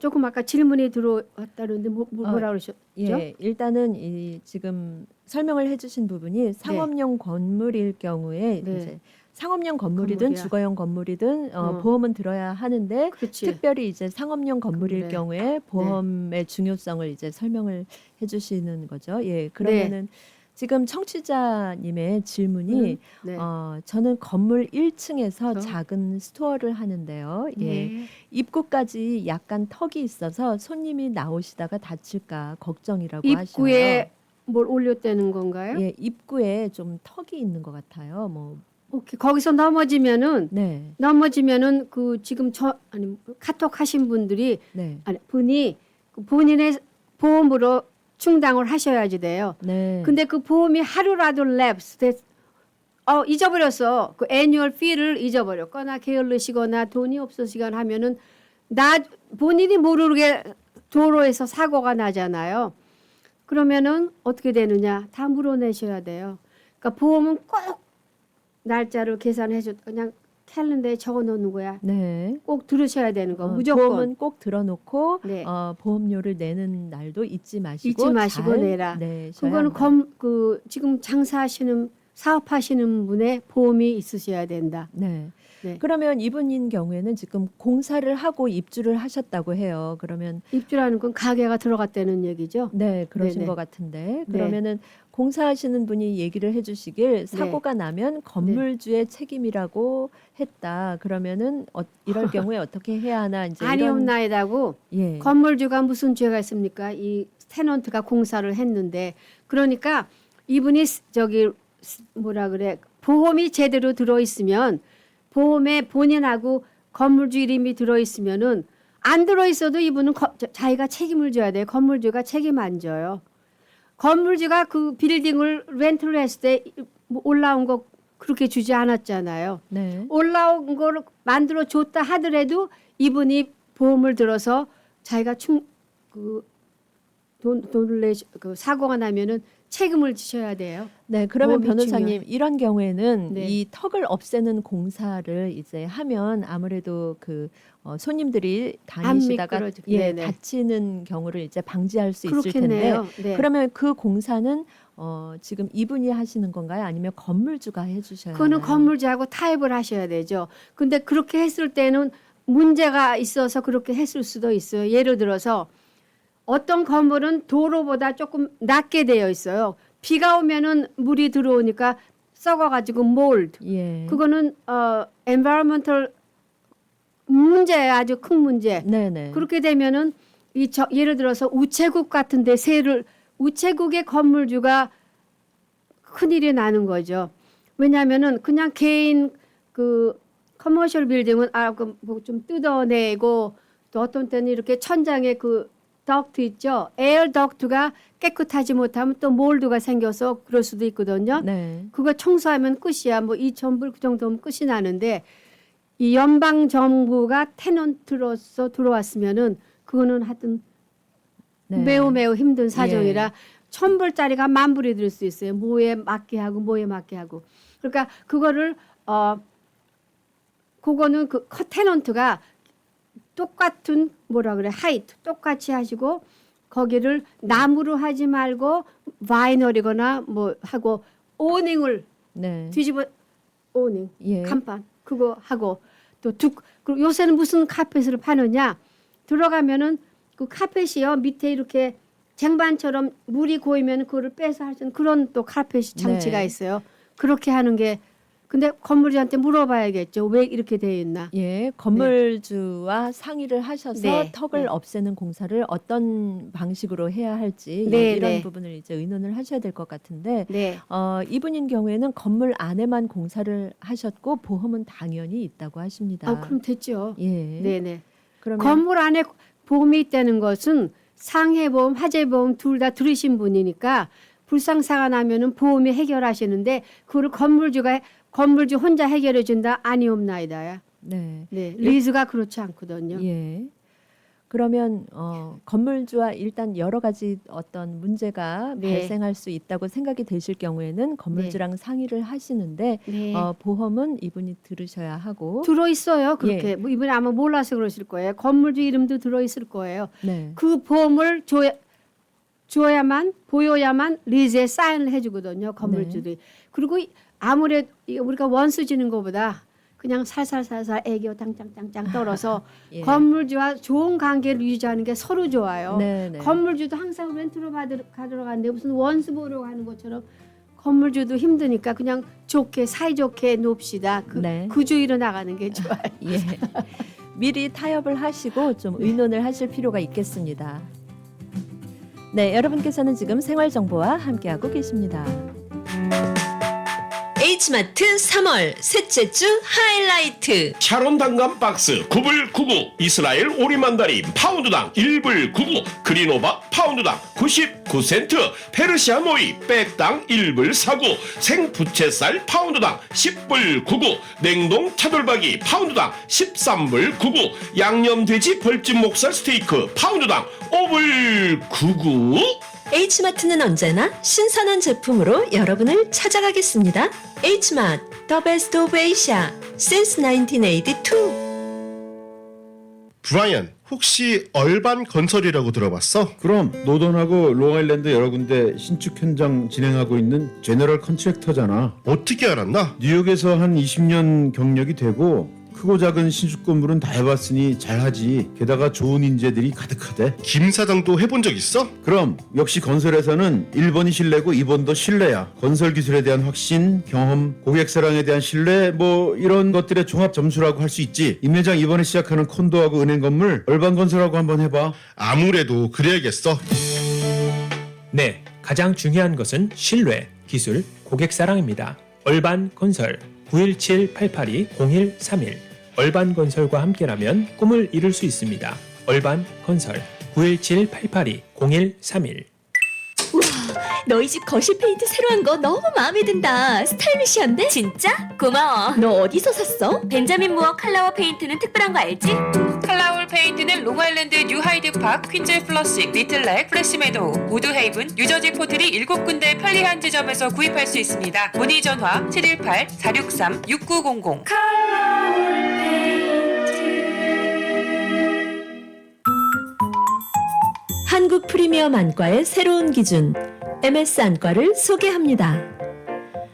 S4: 조금 아까 질문이 들어왔다는데 뭐라 그러셨죠?
S3: 예, 일단은 지금 설명을 해주신 부분이 상업용 건물일 경우에 이제 상업용 건물이든
S4: 건물이야.
S3: 주거용 건물이든 보험은 들어야 하는데
S4: 그렇지.
S3: 특별히 이제 상업용 건물일
S4: 그래.
S3: 경우에 보험의 중요성을 이제 설명을 해주시는 거죠. 예, 그러면은 지금 청취자님의 질문이
S4: 네.
S3: 저는 건물 1층에서
S4: 어?
S3: 작은 스토어를 하는데요. 예.
S4: 네.
S3: 입구까지 약간 턱이 있어서 손님이 나오시다가 다칠까 걱정이라고 하시네요.
S4: 입구에 뭘 올렸다는 건가요?
S3: 예, 입구에 좀 턱이 있는 것 같아요. 뭐
S4: 오케이. 거기서 넘어지면은 그 지금 카톡 하신 분들이
S3: 네.
S4: 분이 본인의 보험으로 충당을 하셔야지 돼요.
S3: 네.
S4: 근데 그 보험이 하루라도 랩스 잊어버렸어. 그 애뉴얼 피를 잊어버렸거나 게을르시거나 돈이 없으시거나 하면은 본인이 모르게 도로에서 사고가 나잖아요. 그러면은 어떻게 되느냐? 다 물어내셔야 돼요. 그러니까 보험은 꼭 날짜를 계산해줘. 그냥 캘린더에 적어 놓는 거야.
S3: 네.
S4: 꼭 들으셔야 되는 거. 무조건.
S3: 보험은 꼭 들어놓고
S4: 네.
S3: 보험료를 내는 날도 잊지 마시고
S4: 잘 내라. 그거는 지금 장사하시는 사업하시는 분의 보험이 있으셔야 된다.
S3: 네.
S4: 네.
S3: 그러면 이분인 경우에는 지금 공사를 하고 입주를 하셨다고 해요. 그러면
S4: 입주라는 건 가게가 들어갔다는 얘기죠.
S3: 네, 그러신
S4: 네네.
S3: 것 같은데 그러면은 공사하시는 분이 얘기를 해주시길 사고가 나면 건물주의 책임이라고 했다. 그러면은 이럴 경우에 어떻게 해야 하나 이제
S4: 아니옵나이다고
S3: 예.
S4: 건물주가 무슨 죄가 있습니까? 이 테넌트가 공사를 했는데 그러니까 이분이 보험이 제대로 들어 있으면 보험에 본인하고 건물주 이름이 들어 있으면은 안 들어 있어도 이분은 자기가 책임을 져야 돼요. 건물주가 책임 안 져요. 건물주가 그 빌딩을 렌트를 했을 때 올라온 거 그렇게 주지 않았잖아요.
S3: 네.
S4: 올라온 걸 만들어 줬다 하더라도 이분이 보험을 들어서 자기가 돈을 사고가 나면은 책임을 지셔야 돼요.
S3: 네, 그러면
S4: 보험이
S3: 변호사님
S4: 중요해요.
S3: 이런 경우에는
S4: 네.
S3: 이 턱을 없애는 공사를 이제 하면 아무래도 그 손님들이 다니시다가
S4: 미끄러지고.
S3: 예,
S4: 네네.
S3: 다치는 경우를 이제 방지할 수 있을 텐데
S4: 그렇겠네요. 네.
S3: 그러면 그 공사는 지금 이분이 하시는 건가요? 아니면 건물주가 해주셔야
S4: 그거는
S3: 하나요?
S4: 건물주하고 타협을 하셔야 되죠. 근데 그렇게 했을 때는 문제가 있어서 그렇게 했을 수도 있어요. 예를 들어서 어떤 건물은 도로보다 조금 낮게 되어 있어요. 비가 오면은 물이 들어오니까 썩어가지고 몰드.
S3: 예.
S4: 그거는 environmental 문제 아주 큰 문제.
S3: 네네.
S4: 그렇게 되면은 예를 들어서 우체국 같은데 우체국의 건물주가 큰일이 나는 거죠. 왜냐하면은 그냥 개인 그 커머셜 빌딩은 뭐 좀 뜯어내고 또 어떤 때는 이렇게 천장에 그 덕트 있죠. 에어 덕트가 깨끗하지 못하면 또 몰드가 생겨서 그럴 수도 있거든요.
S3: 네.
S4: 그거 청소하면 끝이야. 뭐 2,000불 그 정도면 끝이 나는데 이 연방 정부가 테넌트로서 들어왔으면은 그거는 하여튼
S3: 네.
S4: 매우 힘든 사정이라
S3: 예.
S4: 1,000불짜리가 10,000불이 들 수 있어요. 뭐에 맞게 하고. 그러니까 그거를 그거는 그 테넌트가 똑같은 하이트 똑같이 하시고 거기를 나무로 하지 말고 바이널이거나 뭐 하고 오닝을
S3: 네.
S4: 뒤집어 오닝
S3: 예.
S4: 간판 그거 하고 또 그리고 요새는 무슨 카펫을 파느냐 들어가면은 그 카펫이요 밑에 이렇게 쟁반처럼 물이 고이면 그거를 빼서 할 수 있는 그런 또 카펫이 장치가
S3: 네.
S4: 있어요. 그렇게 하는 게 근데 건물주한테 물어봐야겠죠. 왜 이렇게 되어 있나?
S3: 예, 건물주와 상의를 하셔서
S4: 네,
S3: 턱을
S4: 네.
S3: 없애는 공사를 어떤 방식으로 해야 할지
S4: 네,
S3: 이런
S4: 네.
S3: 부분을 이제 의논을 하셔야 될 것 같은데
S4: 네.
S3: 이분인 경우에는 건물 안에만 공사를 하셨고 보험은 당연히 있다고 하십니다.
S4: 그럼 됐죠.
S3: 예.
S4: 네네.
S3: 그러면
S4: 건물 안에 보험이 있다는 것은 상해보험, 화재보험 둘 다 들으신 분이니까 불상사가 나면은 보험이 해결하시는데 그거를 건물주 혼자 해결해 준다 아니옵나이다야.
S3: 네.
S4: 네, 리즈가 그렇지 않거든요.
S3: 예. 그러면 건물주와 일단 여러 가지 어떤 문제가
S4: 네.
S3: 발생할 수 있다고 생각이 되실 경우에는 건물주랑 상의를 하시는데
S4: 네.
S3: 보험은 이분이 들으셔야 하고
S4: 들어 있어요. 그렇게
S3: 예.
S4: 뭐 이분이 아마 몰라서 그러실 거예요. 건물주 이름도 들어 있을 거예요.
S3: 네.
S4: 그 보험을 보여야만 리즈에 사인을 해주거든요. 건물주들이. 그리고 아무래도 우리가 원수 지는 것보다 그냥 살살살살 애교 땅땅땅땅 떨어서
S3: 예.
S4: 건물주와 좋은 관계를 유지하는 게 서로 좋아요.
S3: 네, 네.
S4: 건물주도 항상 렌트로 가들어 가는데 무슨 원수 보러 가는 것처럼 건물주도 힘드니까 그냥 사이좋게 놉시다.
S3: 네.
S4: 그 주의로 나가는 게 좋아요.
S3: 예. 미리 타협을 하시고 좀 의논을 하실 필요가 있겠습니다. 네, 여러분께서는 지금 생활정보와 함께하고 계십니다.
S13: H마트 3월 셋째 주 하이라이트
S6: 샤론 단감 박스 9불 99 이스라엘 오리만다린 파운드당 1불 99 그린호박 파운드당 99센트 페르시아 모이 백당 1불 49 생부채살 파운드당 10불 99 냉동 차돌박이 파운드당 13불 99 양념돼지 벌집 목살 스테이크 파운드당 5불 99
S13: H마트는 언제나 신선한 제품으로 여러분을 찾아가겠습니다. H마트 The Best of Asia Since 1982.
S14: 브라이언, 혹시 얼반 건설이라고 들어봤어?
S15: 그럼 노던하고 롱아일랜드 여러 군데 신축 현장 진행하고 있는 제너럴 컨트랙터잖아.
S14: 어떻게 알았나?
S15: 뉴욕에서 한 20년 경력이 되고 크고 작은 신축 건물은 다 해봤으니 잘하지. 게다가 좋은 인재들이 가득하대.
S14: 김 사장도 해본 적 있어?
S15: 그럼 역시 건설에서는 1번이 신뢰고 2번도 신뢰야. 건설 기술에 대한 확신, 경험, 고객 사랑에 대한 신뢰 뭐 이런 것들의 종합 점수라고 할 수 있지. 임 회장 이번에 시작하는 콘도하고 은행 건물 얼반 건설하고 한번 해봐.
S14: 아무래도 그래야겠어.
S16: 네, 가장 중요한 것은 신뢰, 기술, 고객 사랑입니다. 얼반 건설 917-882-0131 얼반 건설과 함께라면 꿈을 이룰 수 있습니다. 얼반 건설 917-882-0131
S9: 너희 집 거실 페인트 새로 한 거 너무 마음에 든다. 스타일리시한데? 진짜? 고마워. 너 어디서 샀어? 벤자민 무어 컬러워 페인트는 특별한 거 알지?
S7: 칼라울 페인트는 롱아일랜드 뉴하이드파크, 퀸즈 플러싱, 리틀렉, 플래시메도우, 우드헤이븐, 뉴저지 포트리 7군데 편리한 지점에서 구입할 수 있습니다. 문의 전화 718-463-6900.
S13: 한국 프리미엄 안과의 새로운 기준 MS 안과를 소개합니다.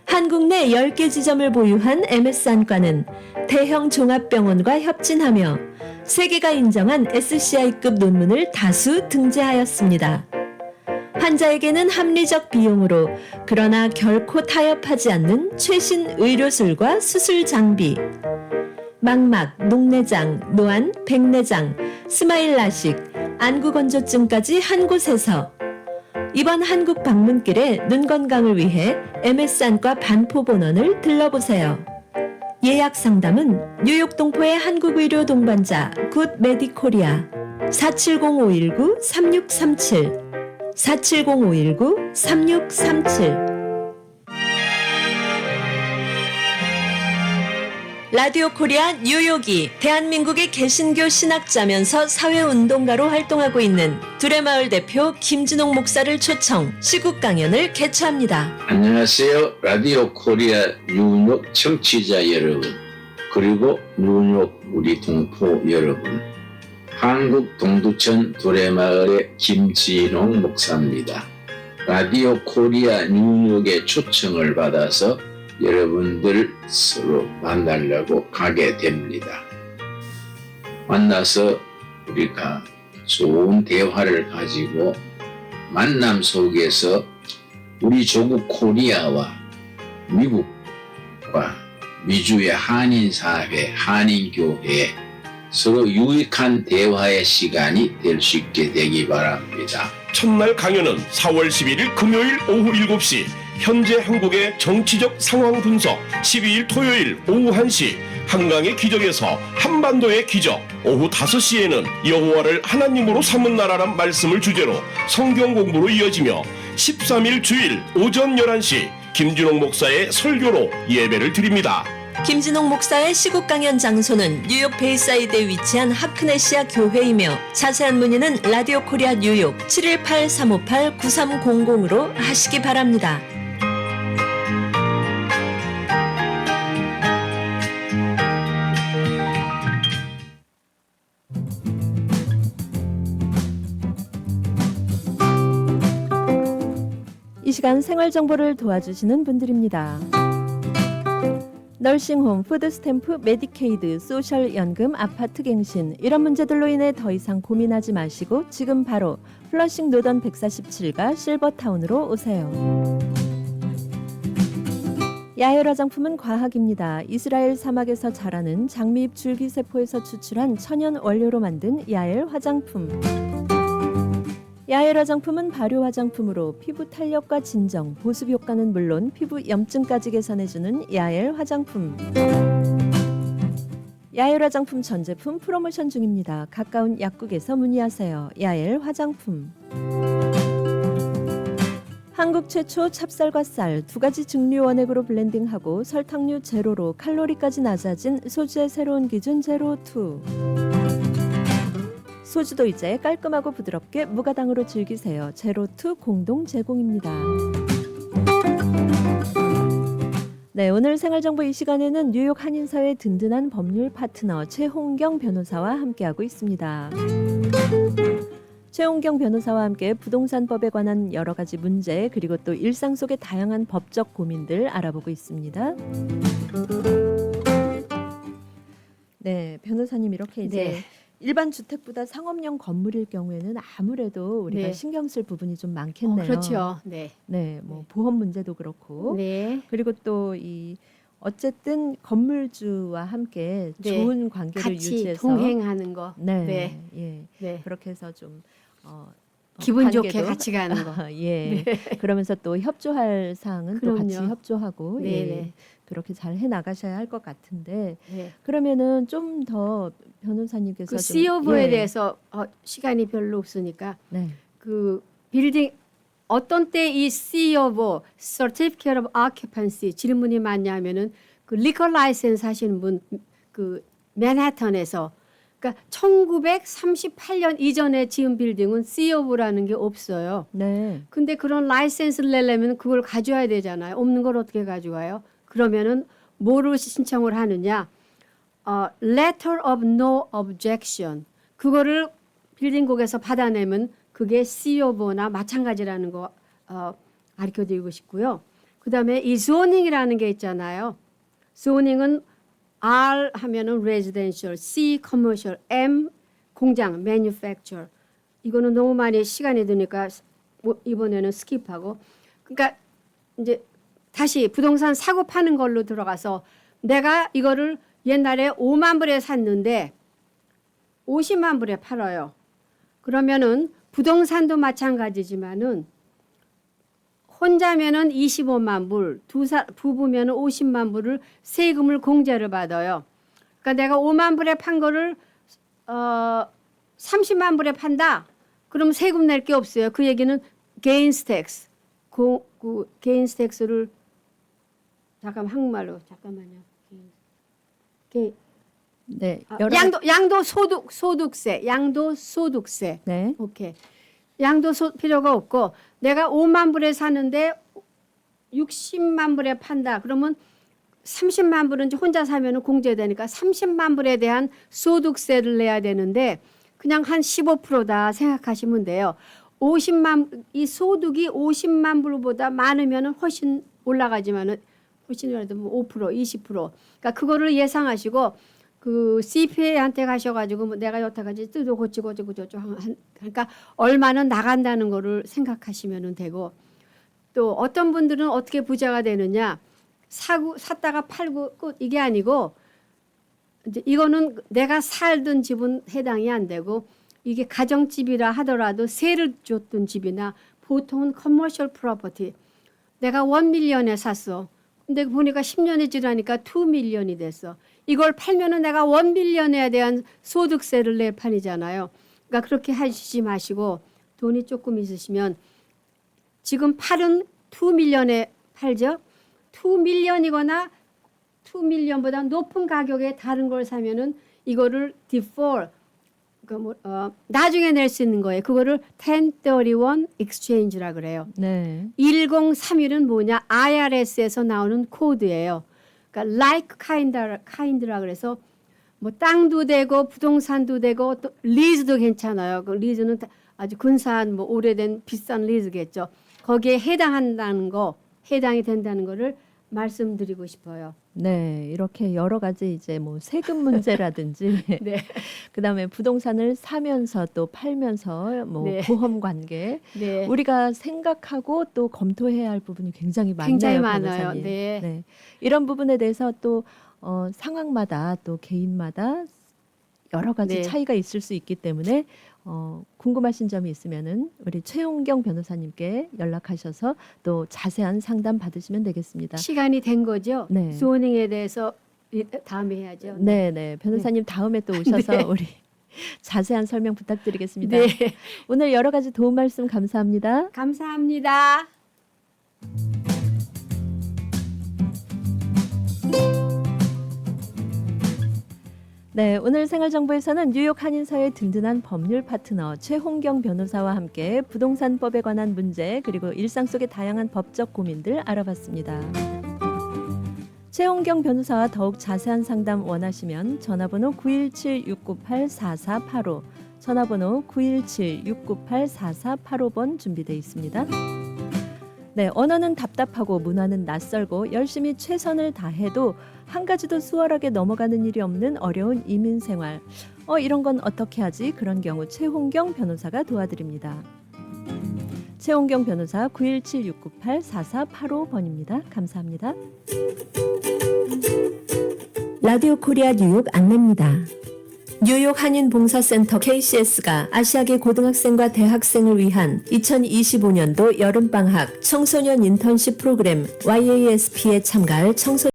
S13: 한국 내 10개 지점을 보유한 MS 안과는 대형 종합병원과 협진하며 세계가 인정한 SCI급 논문을 다수 등재하였습니다. 환자에게는 합리적 비용으로 그러나 결코 타협하지 않는 최신 의료술과 수술 장비, 망막, 녹내장, 노안, 백내장, 스마일 라식, 안구건조증까지 한 곳에서 이번 한국 방문길에 눈 건강을 위해 MS 안과 반포본원을 들러보세요. 예약 상담은 뉴욕 동포의 한국의료 동반자 굿 메디코리아 470-519-3637 470-519-3637 라디오 코리아 뉴욕이 대한민국의 개신교 신학자면서 사회운동가로 활동하고 있는 두레마을 대표 김진홍 목사를 초청 시국 강연을 개최합니다.
S17: 안녕하세요. 라디오 코리아 뉴욕 청취자 여러분, 그리고 뉴욕 우리 동포 여러분. 한국 동두천 두레마을의 김진홍 목사입니다. 라디오 코리아 뉴욕의 초청을 받아서 여러분들 서로 만나려고 가게 됩니다. 만나서 우리가 좋은 대화를 가지고 만남 속에서 우리 조국 코리아와 미국과 미주의 한인사회, 한인교회 서로 유익한 대화의 시간이 될 수 있게 되기 바랍니다.
S6: 첫날 강연은 4월 11일 금요일 오후 7시, 현재 한국의 정치적 상황 분석, 12일 토요일 오후 1시, 한강의 기적에서 한반도의 기적, 오후 5시에는 여호와를 하나님으로 삼은 나라란 말씀을 주제로 성경 공부로 이어지며 13일 주일 오전 11시 김진홍 목사의 설교로 예배를 드립니다.
S13: 김진홍 목사의 시국 강연 장소는 뉴욕 베이사이드에 위치한 하크네시아 교회이며 자세한 문의는 라디오 코리아 뉴욕 718-358-9300으로 하시기 바랍니다.
S3: 이 시간 생활 정보를 도와주시는 분들입니다. 널싱홈, 푸드스탬프, 메디케이드, 소셜연금, 아파트갱신 이런 문제들로 인해 더 이상 고민하지 마시고 지금 바로 플러싱 노던 147가 실버타운으로 오세요. 야엘 화장품은 과학입니다. 이스라엘 사막에서 자라는 장미잎 줄기세포에서 추출한 천연 원료로 만든 야엘 화장품. 야엘 화장품은 발효 화장품으로 피부 탄력과 진정, 보습 효과는 물론 피부 염증까지 개선해주는 야엘 화장품. 야엘 화장품 전 제품 프로모션 중입니다. 가까운 약국에서 문의하세요. 야엘 화장품. 한국 최초 찹쌀과 쌀 두 가지 증류 원액으로 블렌딩하고 설탕류 제로로 칼로리까지 낮아진 소주의 새로운 기준 제로2. 소주도 이제 깔끔하고 부드럽게 무가당으로 즐기세요. 제로2 공동 제공입니다. 네, 오늘 생활정보 이 시간에는 뉴욕 한인사회 든든한 법률 파트너 최홍경 변호사와 함께하고 있습니다. 최홍경 변호사와 함께 부동산법에 관한 여러 가지 문제 그리고 또 일상 속의 다양한 법적 고민들 알아보고 있습니다. 네, 변호사님 이렇게 이제
S4: 네.
S3: 일반 주택보다 상업용 건물일 경우에는 아무래도 우리가
S4: 네.
S3: 신경 쓸 부분이 좀 많겠네요.
S4: 그렇죠. 네.
S3: 네, 뭐 보험 문제도 그렇고.
S4: 네.
S3: 그리고 또 이 어쨌든 건물주와 함께
S4: 네.
S3: 좋은 관계를
S4: 같이
S3: 유지해서
S4: 동행하는 거.
S3: 네,
S4: 네.
S3: 예,
S4: 네.
S3: 그렇게 해서 좀
S4: 기분 좋게
S3: 관계도
S4: 같이 가는 거.
S3: 예.
S4: 네.
S3: 그러면서 또 협조할 사항은 또 같이
S4: 그럼요.
S3: 협조하고
S4: 네,
S3: 예.
S4: 네.
S3: 그렇게 잘 해 나가셔야 할 것 같은데
S4: 네.
S3: 그러면은 좀 더 변호사님께서
S4: 그
S3: 좀,
S4: COV에
S3: 예.
S4: 대해서 시간이 별로 없으니까
S3: 네.
S4: 그 빌딩 어떤 때 이 COV Certificate of Occupancy 질문이 많냐면은 그 리커 라이센스 하시는 분 그 맨하탄에서 그러니까 1938년 이전에 지은 빌딩은 CO라는 게 없어요.
S3: 네.
S4: 근데 그런 라이센스를 내려면 그걸 가져와야 되잖아요. 없는 걸 어떻게 가져와요? 그러면은 뭐를 신청을 하느냐? Letter of No Objection. 그거를 빌딩국에서 받아내면 그게 CO나 마찬가지라는 거 가르쳐드리고 싶고요. 그다음에 이 zoning이라는 게 있잖아요. zoning은 R 하면은 residential, C commercial, M 공장, manufacture. 이거는 너무 많이 시간이 드니까 이번에는 스킵하고. 그러니까 이제 다시 부동산 사고 파는 걸로 들어가서 내가 이거를 옛날에 5만 불에 샀는데 50만 불에 팔아요. 그러면은 부동산도 마찬가지지만은 혼자면은 25만 불, 부부면은 50만 불을 세금을 공제를 받아요. 그러니까 내가 5만 불에 판 거를 30만 불에 판다. 그럼 세금 낼 게 없어요. 그 얘기는 gains tax. gains tax를 한국말로 잠깐만요.
S3: 네.
S4: 양도소득세.
S3: 네.
S4: 오케이. 필요가 없고 내가 5만 불에 사는데 60만 불에 판다. 그러면 30만 불은 이제 혼자 사면은 공제되니까 30만 불에 대한 소득세를 내야 되는데 그냥 한 15%다 생각하시면 돼요. 이 소득이 50만 불보다 많으면은 훨씬 올라가지만은 훨씬이라도 5%, 20%. 그러니까 그거를 예상하시고 그 CPA한테 가셔가지고 뭐 내가 여태까지 뜯어 고치고 그러니까 얼마는 나간다는 거를 생각하시면 되고 또 어떤 분들은 어떻게 부자가 되느냐 샀다가 팔고 끝 이게 아니고 이제 이거는 내가 살던 집은 해당이 안 되고 이게 가정집이라 하더라도 세를 줬던 집이나 보통은 커머셜 프로퍼티 내가 1밀리언에 샀어. 근데 보니까 10년이 지나니까 2밀리언이 됐어. 이걸 팔면은 내가 1밀리언에 대한 소득세를 낼 판이잖아요. 그러니까 그렇게 하시지 마시고 돈이 조금 있으시면 지금 팔은 2밀리언에 팔죠. 2밀리언이거나 2밀리언보다 높은 가격에 다른 걸 사면은 이거를 default 나중에 낼 수 있는 거예요. 그거를 1031 exchange라 그래요.
S3: 네.
S4: 1031은 뭐냐? IRS에서 나오는 코드예요. 그러니까 like kind라 그래서 뭐 땅도 되고 부동산도 되고 또 리즈도 괜찮아요. 그 리즈는 아주 근사한 뭐 오래된 비싼 리즈겠죠. 거기에 해당이 된다는 거를 말씀드리고 싶어요.
S3: 네, 이렇게 여러 가지 이제 뭐 세금 문제라든지,
S4: 네.
S3: 그다음에 부동산을 사면서 또 팔면서 뭐
S4: 네.
S3: 보험 관계,
S4: 네.
S3: 우리가 생각하고 또 검토해야 할 부분이 굉장히 많네요.
S4: 굉장히 많아요.
S3: 변호사님.
S4: 네.
S3: 이런 부분에 대해서 또 상황마다 또 개인마다 여러 가지
S4: 네.
S3: 차이가 있을 수 있기 때문에 궁금하신 점이 있으면은 우리 최홍경 변호사님께 연락하셔서 또 자세한 상담 받으시면 되겠습니다.
S4: 시간이 된 거죠?
S3: 네.
S4: 조닝에 대해서 다음에 해야죠.
S3: 네. 변호사님 다음에 또 오셔서
S4: 네.
S3: 우리 자세한 설명 부탁드리겠습니다.
S4: 네.
S3: 오늘 여러 가지 도움 말씀 감사합니다.
S4: 감사합니다.
S3: 네, 오늘 생활정보에서는 뉴욕 한인사의 든든한 법률 파트너 최홍경 변호사와 함께 부동산법에 관한 문제 그리고 일상 속의 다양한 법적 고민들 알아봤습니다. 최홍경 변호사와 더욱 자세한 상담 원하시면 전화번호 917-698-4485 전화번호 917-698-4485번 준비되어 있습니다. 네, 언어는 답답하고 문화는 낯설고 열심히 최선을 다해도 한 가지도 수월하게 넘어가는 일이 없는 어려운 이민 생활. 이런 건 어떻게 하지? 그런 경우 최홍경 변호사가 도와드립니다. 최홍경 변호사 917-698-4485번입니다. 감사합니다.
S13: 라디오 코리아 뉴욕 안내입니다. 뉴욕 한인봉사센터 KCS가 아시아계 고등학생과 대학생을 위한 2025년도 여름방학 청소년 인턴십 프로그램 YASP에 참가할 청소년